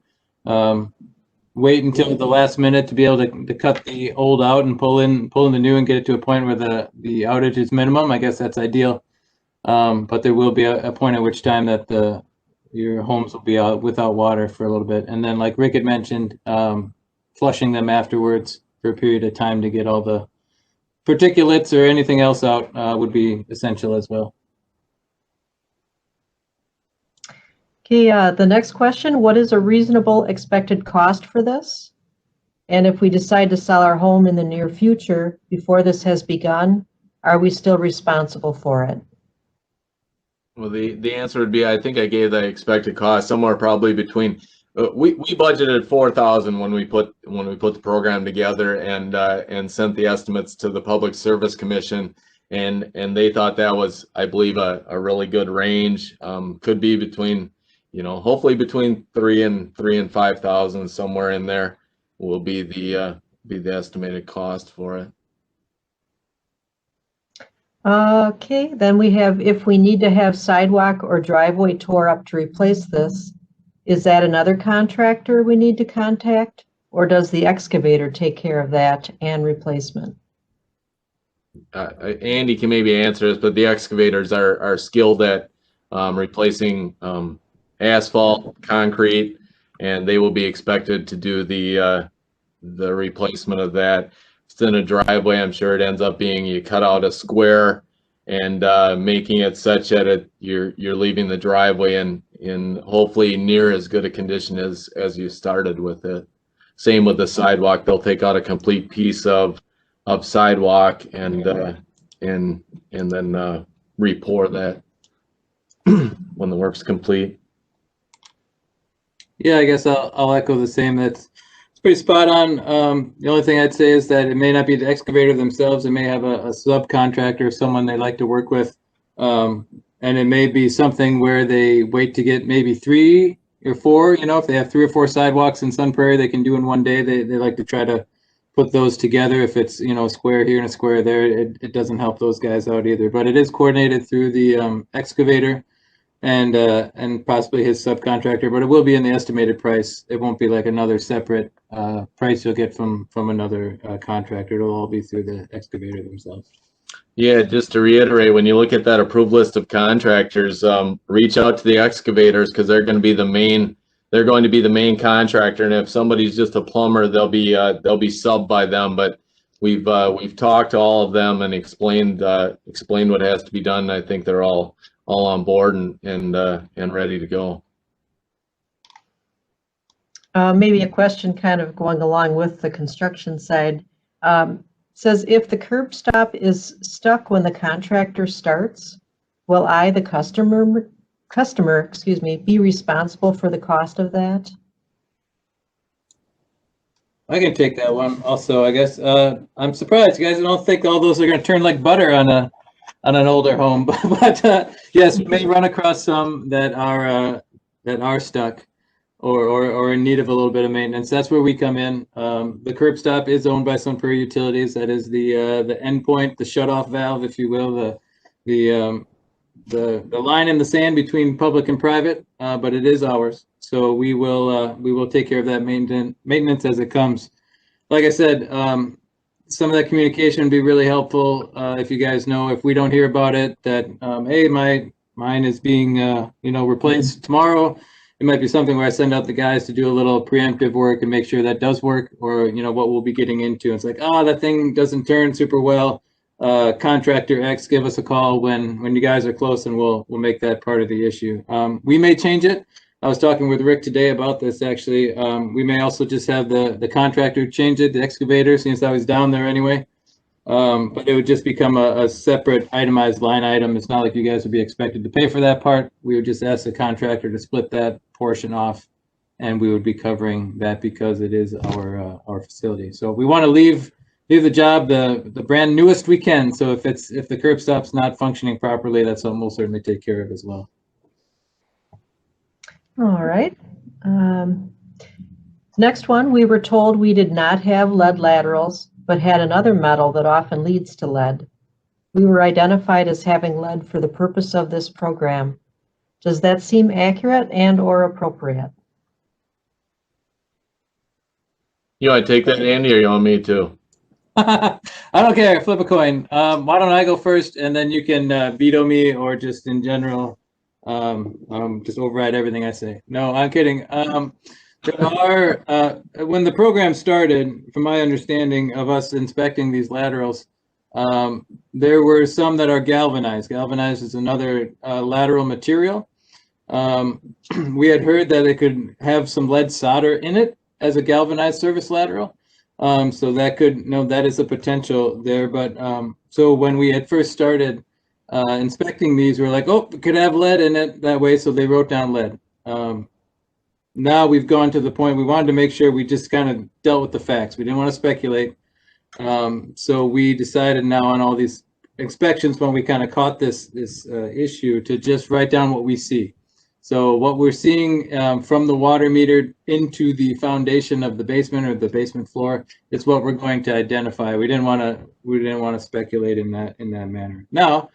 wait until the last minute to be able to cut the old out and pull in the new and get it to a point where the outage is minimum, I guess that's ideal. But there will be a point at which time that your homes will be out without water for a little bit. And then, like Rick had mentioned, flushing them afterwards for a period of time to get all the particulates or anything else out would be essential as well. Okay, the next question, what is a reasonable expected cost for this? And if we decide to sell our home in the near future before this has begun, are we still responsible for it? Well, the answer would be, I think I gave the expected cost somewhere probably between, we budgeted $4,000 when we put the program together and sent the estimates to the Public Service Commission, and they thought that was, I believe, a really good range. Could be between, you know, hopefully between 3,000 and 5,000, somewhere in there will be the estimated cost for it. Okay, then we have, if we need to have sidewalk or driveway tore up to replace this, is that another contractor we need to contact, or does the excavator take care of that and replacement? Andy can maybe answer this, but the excavators are skilled at replacing asphalt, concrete, and they will be expected to do the replacement of that. It's in a driveway. I'm sure it ends up being you cut out a square and making it such that you're leaving the driveway in hopefully near as good a condition as you started with it. Same with the sidewalk. They'll take out a complete piece of sidewalk and then re-pour that when the work's complete. Yeah, I guess I'll echo the same. It's pretty spot on. The only thing I'd say is that it may not be the excavator themselves. It may have a subcontractor or someone they like to work with. And it may be something where they wait to get maybe 3 or 4, you know, if they have 3 or 4 sidewalks in Sun Prairie they can do in one day, they like to try to put those together. If it's, you know, a square here and a square there, it doesn't help those guys out either. But it is coordinated through the excavator and possibly his subcontractor, but it will be in the estimated price. It won't be like another separate price you'll get from another contractor. It'll all be through the excavator themselves. Yeah, just to reiterate, when you look at that approved list of contractors, reach out to the excavators because they're going to be the main. They're going to be the main contractor, and if somebody's just a plumber, they'll be subbed by them. But we've talked to all of them and explained what has to be done. I think they're all on board and ready to go. Maybe a question kind of going along with the construction side. Says if the curb stop is stuck when the contractor starts, will I, the customer, be responsible for the cost of that? I can take that one also, I guess. I'm surprised you guys don't think all those are going to turn like butter on an older home, but yes, we may run across some that are stuck or in need of a little bit of maintenance. That's where we come in. The curb stop is owned by Sun Prairie Utilities. That is the endpoint, the shutoff valve, if you will, the line in the sand between public and private, but it is ours. So we will take care of that maintenance as it comes. Like I said, some of that communication would be really helpful if you guys know, if we don't hear about it, that hey, mine is being replaced tomorrow. It might be something where I send out the guys to do a little preemptive work and make sure that does work, or what we'll be getting into. It's like, oh, that thing doesn't turn super well. Contractor X, give us a call when you guys are close, and we'll make that part of the issue. We may change it. I was talking with Rick today about this, actually. We may also just have the contractor change it, the excavator, since I was down there anyway. But it would just become a separate itemized line item. It's not like you guys would be expected to pay for that part. We would just ask the contractor to split that portion off, and we would be covering that because it is our facility. So we want to leave the job the brand newest we can. So if the curb stop's not functioning properly, that's something we'll certainly take care of as well. All right. Next one, we were told we did not have lead laterals, but had another metal that often leads to lead. We were identified as having lead for the purpose of this program. Does that seem accurate and/or appropriate? You want to take that, Andy, or you want me to? I don't care. Flip a coin. Why don't I go first, and then you can veto me, or just in general, just override everything I say. No, I'm kidding. There are, when the program started, from my understanding of us inspecting these laterals, there were some that are galvanized. Galvanized is another lateral material. We had heard that it could have some lead solder in it as a galvanized service lateral. So that could, that is a potential there. But so when we had first started inspecting these, we were like, oh, it could have lead in it that way. So they wrote down lead. Now we've gone to the point we wanted to make sure we just kind of dealt with the facts. We didn't want to speculate. So we decided now on all these inspections, when we kind of caught this issue, to just write down what we see. So what we're seeing from the water meter into the foundation of the basement or the basement floor is what we're going to identify. We didn't want to speculate in that manner. Now,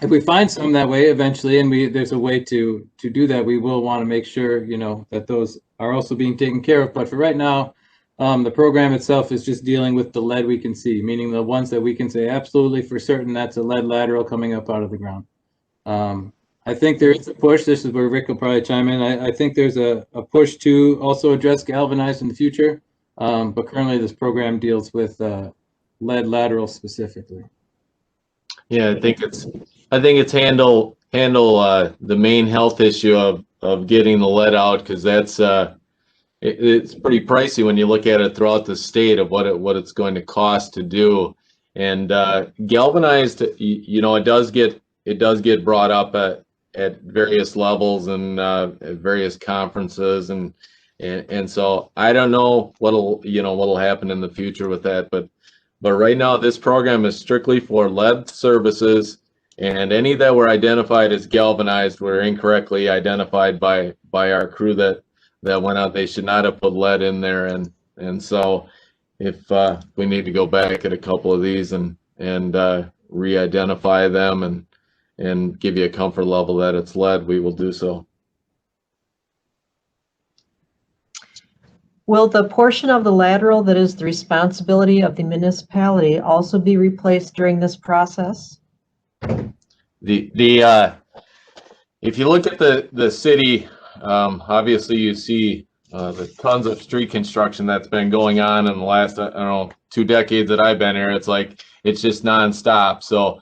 if we find some that way eventually, and there's a way to do that, we will want to make sure that those are also being taken care of. But for right now, the program itself is just dealing with the lead we can see, meaning the ones that we can say absolutely for certain that's a lead lateral coming up out of the ground. I think there is a push. This is where Rick will probably chime in. I think there's a push to also address galvanized in the future, but currently this program deals with lead laterals specifically. Yeah, I think it's handle the main health issue of getting the lead out, because that's it's pretty pricey when you look at it throughout the state of what it's going to cost to do. And galvanized, it does get brought up at various levels and at various conferences, and so I don't know what'll happen in the future with that, but right now this program is strictly for lead services, and any that were identified as galvanized were incorrectly identified by our crew that went out. They should not have put lead in there, and so if we need to go back at a couple of these and re-identify them and give you a comfort level that it's lead, we will do so. Will the portion of the lateral that is the responsibility of the municipality also be replaced during this process? If you look at the city, obviously you see the tons of street construction that's been going on in the last, 2 decades that I've been here. It's just nonstop. So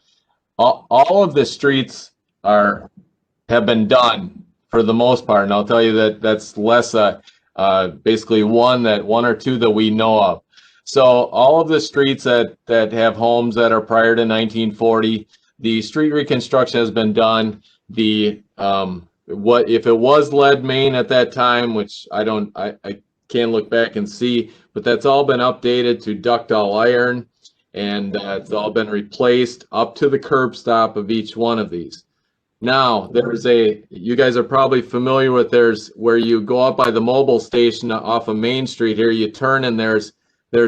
all of the streets have been done for the most part, and I'll tell you that's less basically one or two that we know of. So all of the streets that have homes that are prior to 1940, the street reconstruction has been done. What if it was lead main at that time, which I can look back and see, but that's all been updated to ductile iron, and it's all been replaced up to the curb stop of each one of these. Now, you guys are probably familiar with, where you go up by the mobile station off of Main Street here, you turn and there's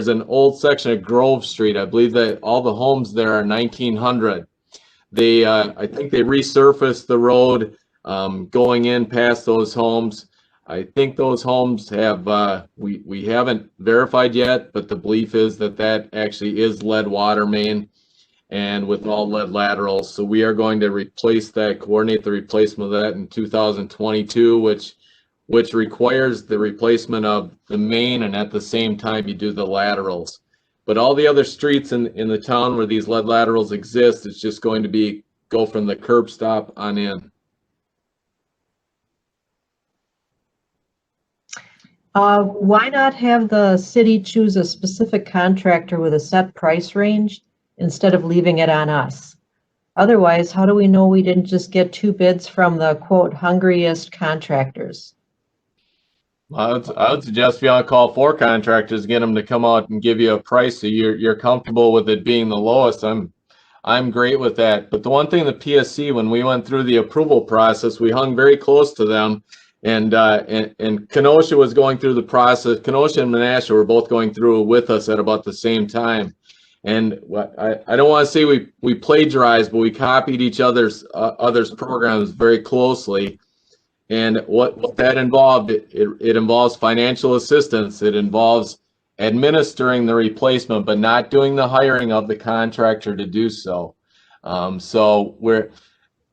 an old section of Grove Street. I believe that all the homes there are 1900. I think they resurfaced the road going in past those homes. I think those homes have, we haven't verified yet, but the belief is that actually is lead water main and with all lead laterals. So we are going to coordinate the replacement of that in 2022, which requires the replacement of the main, and at the same time you do the laterals. But all the other streets in the town where these lead laterals exist, it's just going to go from the curb stop on in. Why not have the city choose a specific contractor with a set price range instead of leaving it on us? Otherwise, how do we know we didn't just get 2 bids from the quote hungriest contractors? I would suggest if you want to call 4 contractors, get them to come out and give you a price so you're comfortable with it being the lowest. I'm great with that. But the one thing, the PSC, when we went through the approval process, we hung very close to them. And Kenosha was going through the process. Kenosha and Menasha were both going through with us at about the same time. And I don't want to say we plagiarized, but we copied each other's programs very closely. And what that involved, it involves financial assistance. It involves administering the replacement, but not doing the hiring of the contractor to do so. So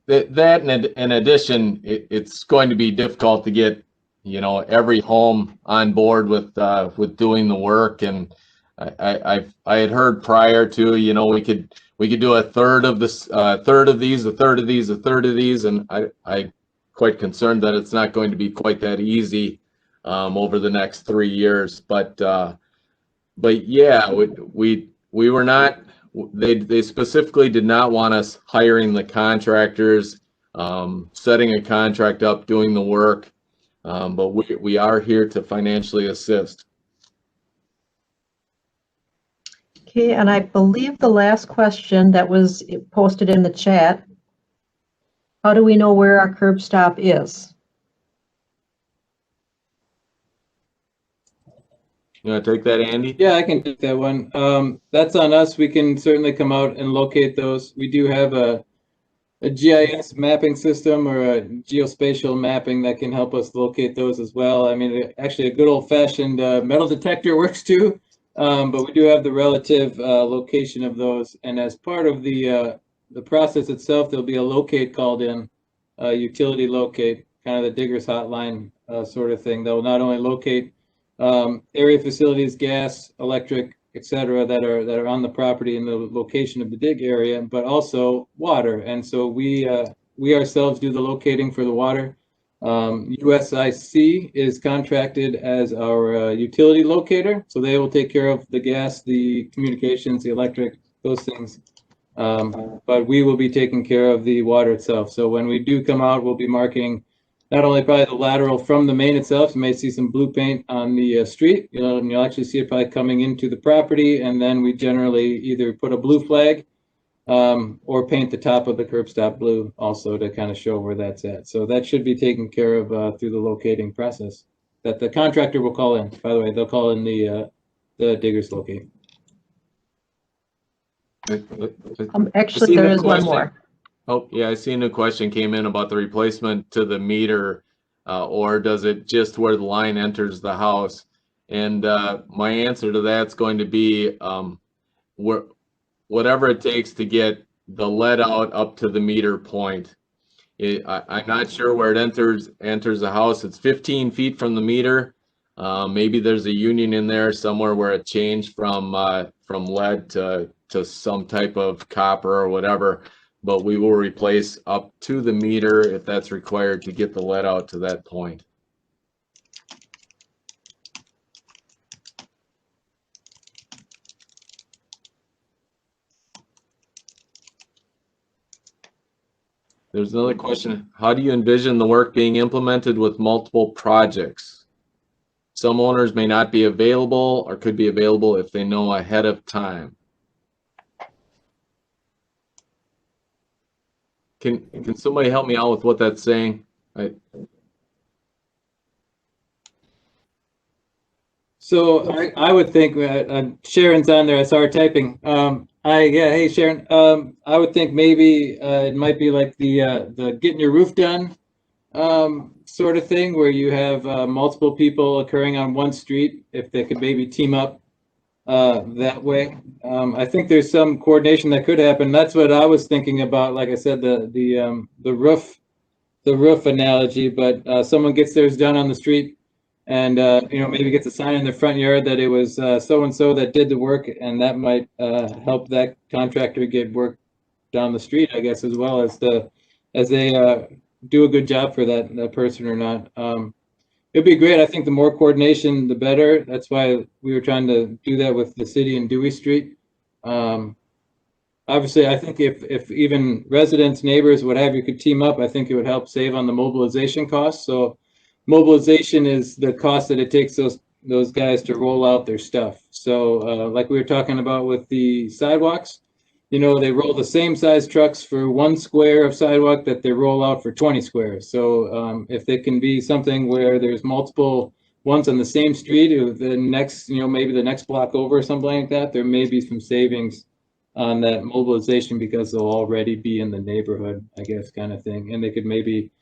in addition, it's going to be difficult to get, every home on board with doing the work. And I had heard prior to, we could do a third of this, a third of these, a third of these, a third of these, and I quite concerned that it's not going to be quite that easy over the next 3 years. But yeah, we were not. They specifically did not want us hiring the contractors, setting a contract up, doing the work, but we are here to financially assist. Okay, and I believe the last question that was posted in the chat, how do we know where our curb stop is? You want to take that, Andy? Yeah, I can take that one. That's on us. We can certainly come out and locate those. We do have a GIS mapping system or a geospatial mapping that can help us locate those as well. I mean, actually a good old-fashioned metal detector works too, but we do have the relative location of those. And as part of the process itself, there'll be a locate called in, utility locate, kind of the digger's hotline sort of thing. That will not only locate area facilities, gas, electric, etc., that are on the property in the location of the dig area, but also water. And so we ourselves do the locating for the water. USIC is contracted as our utility locator, so they will take care of the gas, the communications, the electric, those things. But we will be taking care of the water itself. So when we do come out, we'll be marking not only probably the lateral from the main itself. You may see some blue paint on the street. You'll actually see it probably coming into the property, and then we generally either put a blue flag or paint the top of the curb stop blue also to kind of show where that's at. So that should be taken care of through the locating process that the contractor will call in. By the way, they'll call in the diggers locate. Actually, there is one more. Oh, yeah, I see a new question came in about the replacement to the meter, or does it just where the line enters the house? And my answer to that's going to be whatever it takes to get the lead out up to the meter point. I'm not sure where it enters the house. It's 15 feet from the meter. Maybe there's a union in there somewhere where it changed from lead to some type of copper or whatever. But we will replace up to the meter if that's required to get the lead out to that point. There's another question. How do you envision the work being implemented with multiple projects? Some owners may not be available or could be available if they know ahead of time. Can somebody help me out with what that's saying? So I would think Sharon's on there. I saw her typing. Hey Sharon. I would think maybe it might be like the getting your roof done sort of thing, where you have multiple people occurring on one street. If they could maybe team up that way, I think there's some coordination that could happen. That's what I was thinking about. Like I said, the roof analogy. But someone gets theirs done on the street, and maybe gets a sign in the front yard that it was so and so that did the work, and that might help that contractor get work down the street, I guess, as well as they do a good job for that person or not. It'd be great. I think the more coordination, the better. That's why we were trying to do that with the city and Dewey Street. Obviously, I think if even residents, neighbors, what have you, could team up, I think it would help save on the mobilization costs. So mobilization is the cost that it takes those guys to roll out their stuff. So like we were talking about with the sidewalks, they roll the same size trucks for 1 square of sidewalk that they roll out for 20 squares. So if there can be something where there's multiple ones on the same street, or the next, maybe the next block over or something like that, there may be some savings on that mobilization because they'll already be in the neighborhood, I guess, kind of thing. And they could maybe,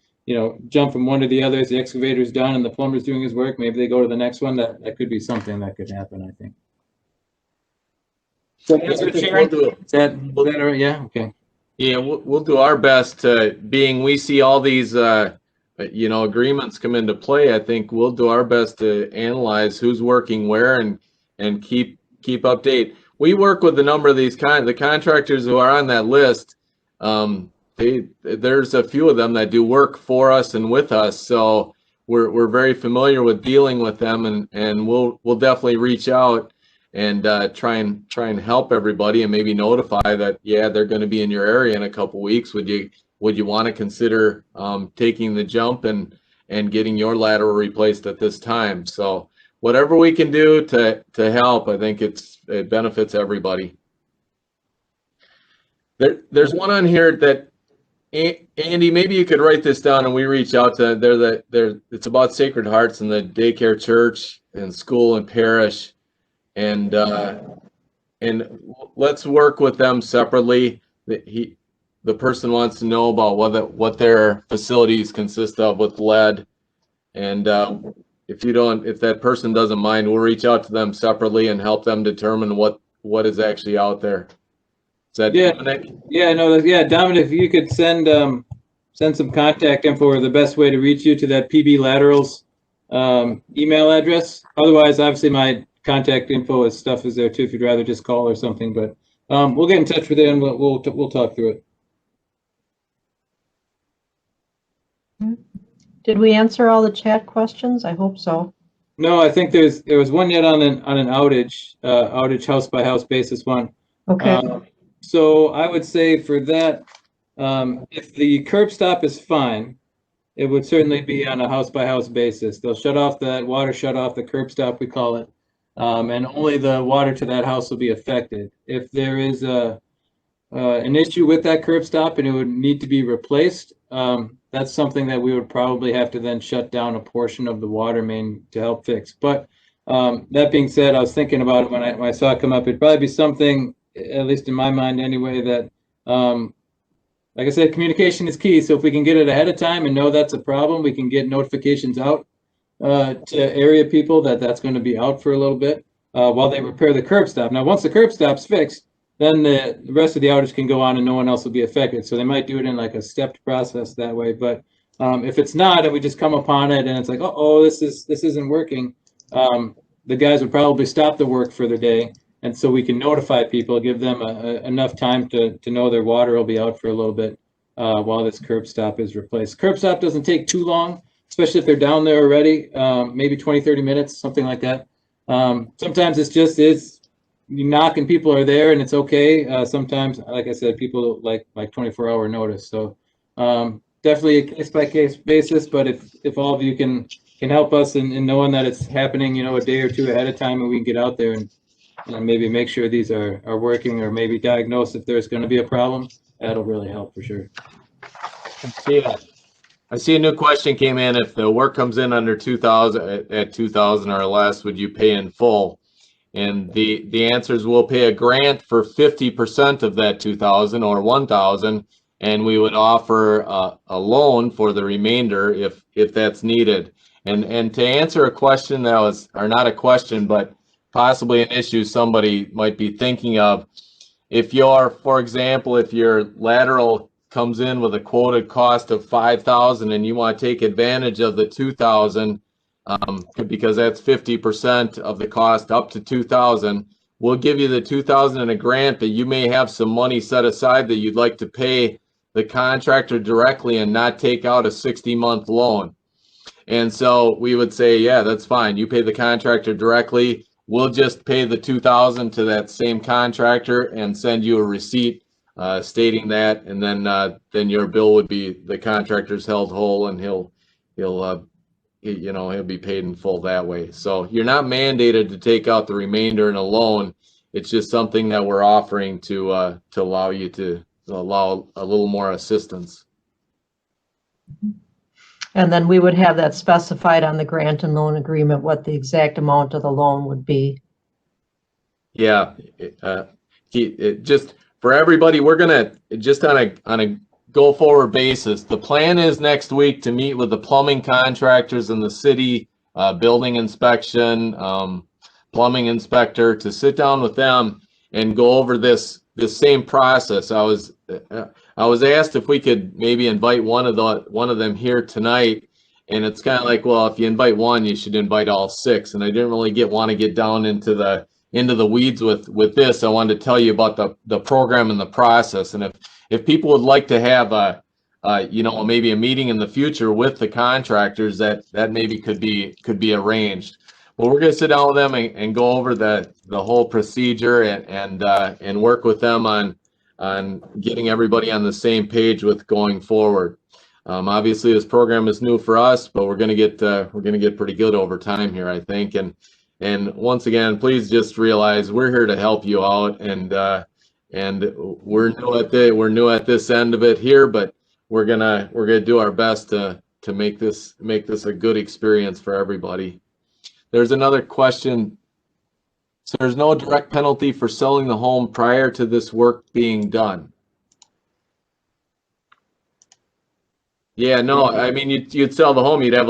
jump from one to the other. The excavator's done and the plumber's doing his work. Maybe they go to the next one. That could be something that could happen, I think. So that's what Sharon. Is that better? Yeah. Okay. Yeah, we'll do our best to, being we see all these agreements come into play. I think we'll do our best to analyze who's working where and keep update. We work with a number of these the contractors who are on that list. There's a few of them that do work for us and with us, so we're very familiar with dealing with them, and we'll definitely reach out and try and help everybody, and maybe notify that, yeah, they're going to be in your area in a couple weeks. Would you want to consider taking the jump and getting your lateral replaced at this time? So whatever we can do to help, I think it benefits everybody. There's one on here that, Andy, maybe you could write this down and we reach out to it's about Sacred Hearts and the daycare church and school and parish. And let's work with them separately. The person wants to know about what their facilities consist of with lead. And if that person doesn't mind, we'll reach out to them separately and help them determine what is actually out there. Is that Dominic? Yeah, no, Dominic, if you could send some contact info or the best way to reach you to that PB Laterals email address. Otherwise, obviously my contact info is there too, if you'd rather just call or something. But we'll get in touch with you and we'll talk through it. Did we answer all the chat questions? I hope so. No, I think there was one yet on an outage house by house basis one. Okay. So I would say for that, if the curb stop is fine, it would certainly be on a house by house basis. They'll shut off that water, shut off the curb stop, we call it, and only the water to that house will be affected. If there is an issue with that curb stop and it would need to be replaced, that's something that we would probably have to then shut down a portion of the water main to help fix. But that being said, I was thinking about it when I saw it come up. It'd probably be something, at least in my mind anyway, that like I said, communication is key. So if we can get it ahead of time and know that's a problem, we can get notifications out to area people that's going to be out for a little bit while they repair the curb stop. Now, once the curb stop's fixed, then the rest of the outage can go on and no one else will be affected. So they might do it in like a stepped process that way. But if it's not, and we just come upon it and it's like, oh, this isn't working, the guys would probably stop the work for the day. And so we can notify people, give them enough time to know their water will be out for a little bit while this curb stop is replaced. Curb stop doesn't take too long, especially if they're down there already, maybe 20, 30 minutes, something like that. Sometimes it's you knock and people are there and it's okay. Sometimes, like I said, people like 24-hour notice. So definitely a case by case basis, but if all of you can can help us in knowing that it's happening, a day or two ahead of time, and we can get out there and maybe make sure these are working, or maybe diagnose if there's going to be a problem. That'll really help for sure. I see a new question came in. If the work comes in under 2,000 at 2,000 or less, would you pay in full? And the answer is we'll pay a grant for 50% of that 2,000 or 1,000, and we would offer a loan for the remainder if that's needed. And to answer a question that was, or not a question, but possibly an issue somebody might be thinking of, if you're, for example, if your lateral comes in with a quoted cost of 5,000 and you want to take advantage of the 2,000, because that's 50% of the cost up to 2,000, we'll give you the 2,000 in a grant, but you may have some money set aside that you'd like to pay the contractor directly and not take out a 60-month loan. And so we would say, yeah, that's fine. You pay the contractor directly. We'll just pay the 2,000 to that same contractor and send you a receipt stating that, and then your bill would be, the contractor's held whole, and he'll be paid in full that way. So you're not mandated to take out the remainder in a loan. It's just something that we're offering to allow you to allow a little more assistance. And then we would have that specified on the grant and loan agreement, what the exact amount of the loan would be. Yeah, just for everybody, we're gonna just on a go forward basis. The plan is next week to meet with the plumbing contractors in the city, building inspection, plumbing inspector, to sit down with them and go over this same process. I was asked if we could maybe invite one of them here tonight, and it's kind of like, well, if you invite one, you should invite all six. And I didn't really want to get down into the weeds with this. I wanted to tell you about the program and the process, and if people would like to have maybe a meeting in the future with the contractors, that maybe could be arranged. Well, we're going to sit down with them and go over the whole procedure and work with them on getting everybody on the same page with going forward. Obviously, this program is new for us, but we're going to get pretty good over time here, I think. And once again, please just realize we're here to help you out, and we're new at this end of it here, but we're gonna do our best to make this a good experience for everybody. There's another question. So there's no direct penalty for selling the home prior to this work being done. Yeah, no, I mean, you'd sell the home, you'd have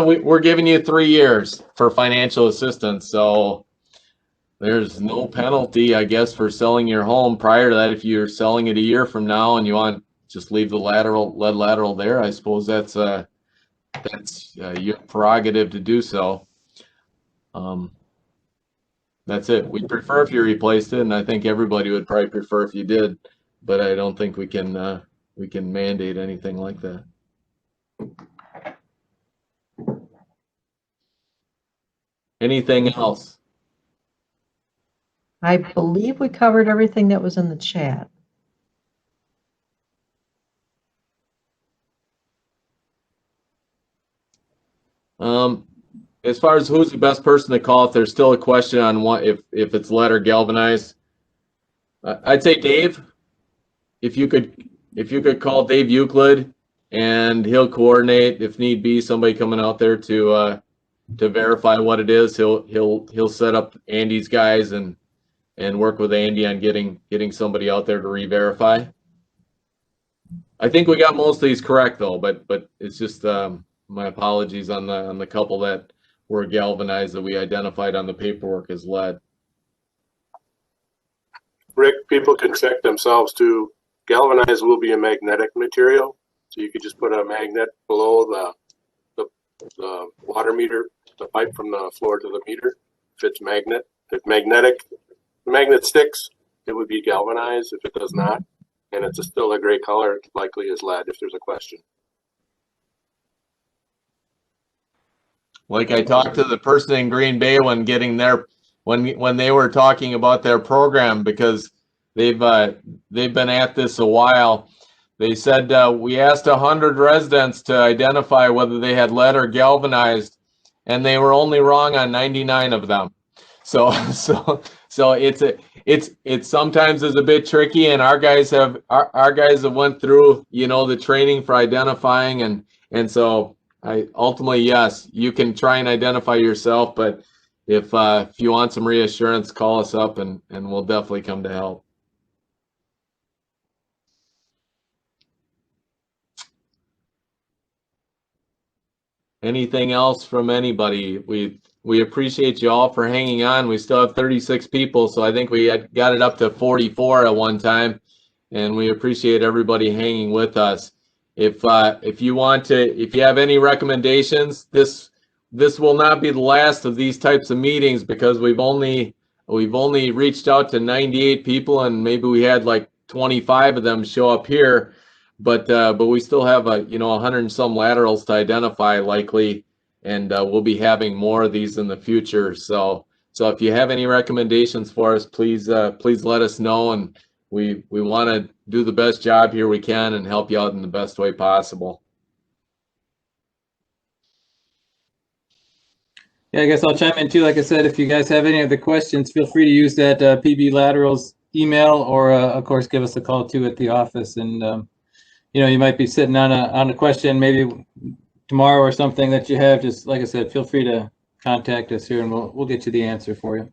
we're giving you 3 years for financial assistance, so there's no penalty, I guess, for selling your home prior to that. If you're selling it a year from now and you want to just leave the lead lateral there, I suppose that's your prerogative to do so. That's it. We'd prefer if you replaced it, and I think everybody would probably prefer if you did, but I don't think we can mandate anything like that. Anything else? I believe we covered everything that was in the chat. As far as who's the best person to call, if there's still a question on what, if it's lead or galvanized, I'd say Dave. If you could call Dave Euclid, and he'll coordinate if need be somebody coming out there to verify what it is. He'll set up Andy's guys and work with Andy on getting somebody out there to re-verify. I think we got most of these correct though, but it's just my apologies on the couple that were galvanized that we identified on the paperwork as lead. Rick, people can check themselves too. Galvanized will be a magnetic material, so you could just put a magnet below the water meter, the pipe from the floor to the meter. If it's magnetic, the magnet sticks, it would be galvanized. If it does not, and it's still a gray color, it likely is lead if there's a question. Like I talked to the person in Green Bay when they were talking about their program, because they've been at this a while. They said we asked 100 residents to identify whether they had lead or galvanized, and they were only wrong on 99 of them. So it's sometimes is a bit tricky, and our guys have went through, you know, the training for identifying, and so ultimately, yes, you can try and identify yourself, but if you want some reassurance, call us up and we'll definitely come to help. Anything else from anybody? We appreciate you all for hanging on. We still have 36 people, so I think we had got it up to 44 at one time, and we appreciate everybody hanging with us. If you want to, if you have any recommendations, this will not be the last of these types of meetings, because we've only reached out to 98 people, and maybe we had like 25 of them show up here. But we still have 100 and some laterals to identify likely, and we'll be having more of these in the future. So if you have any recommendations for us, please let us know, and we want to do the best job here we can and help you out in the best way possible. Yeah, I guess I'll chime in too. Like I said, if you guys have any other questions, feel free to use that PB Laterals email, or of course give us a call too at the office. And you know, you might be sitting on a question maybe tomorrow or something that you have. Just like I said, feel free to contact us here, and we'll get you the answer for you.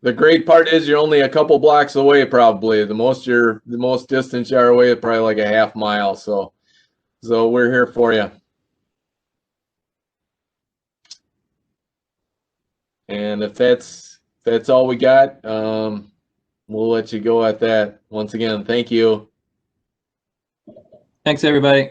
The great part is you're only a couple blocks away, probably. The most distance you are away is probably like a half mile. So we're here for you. And if that's all we got, we'll let you go at that. Once again, thank you. Thanks, everybody.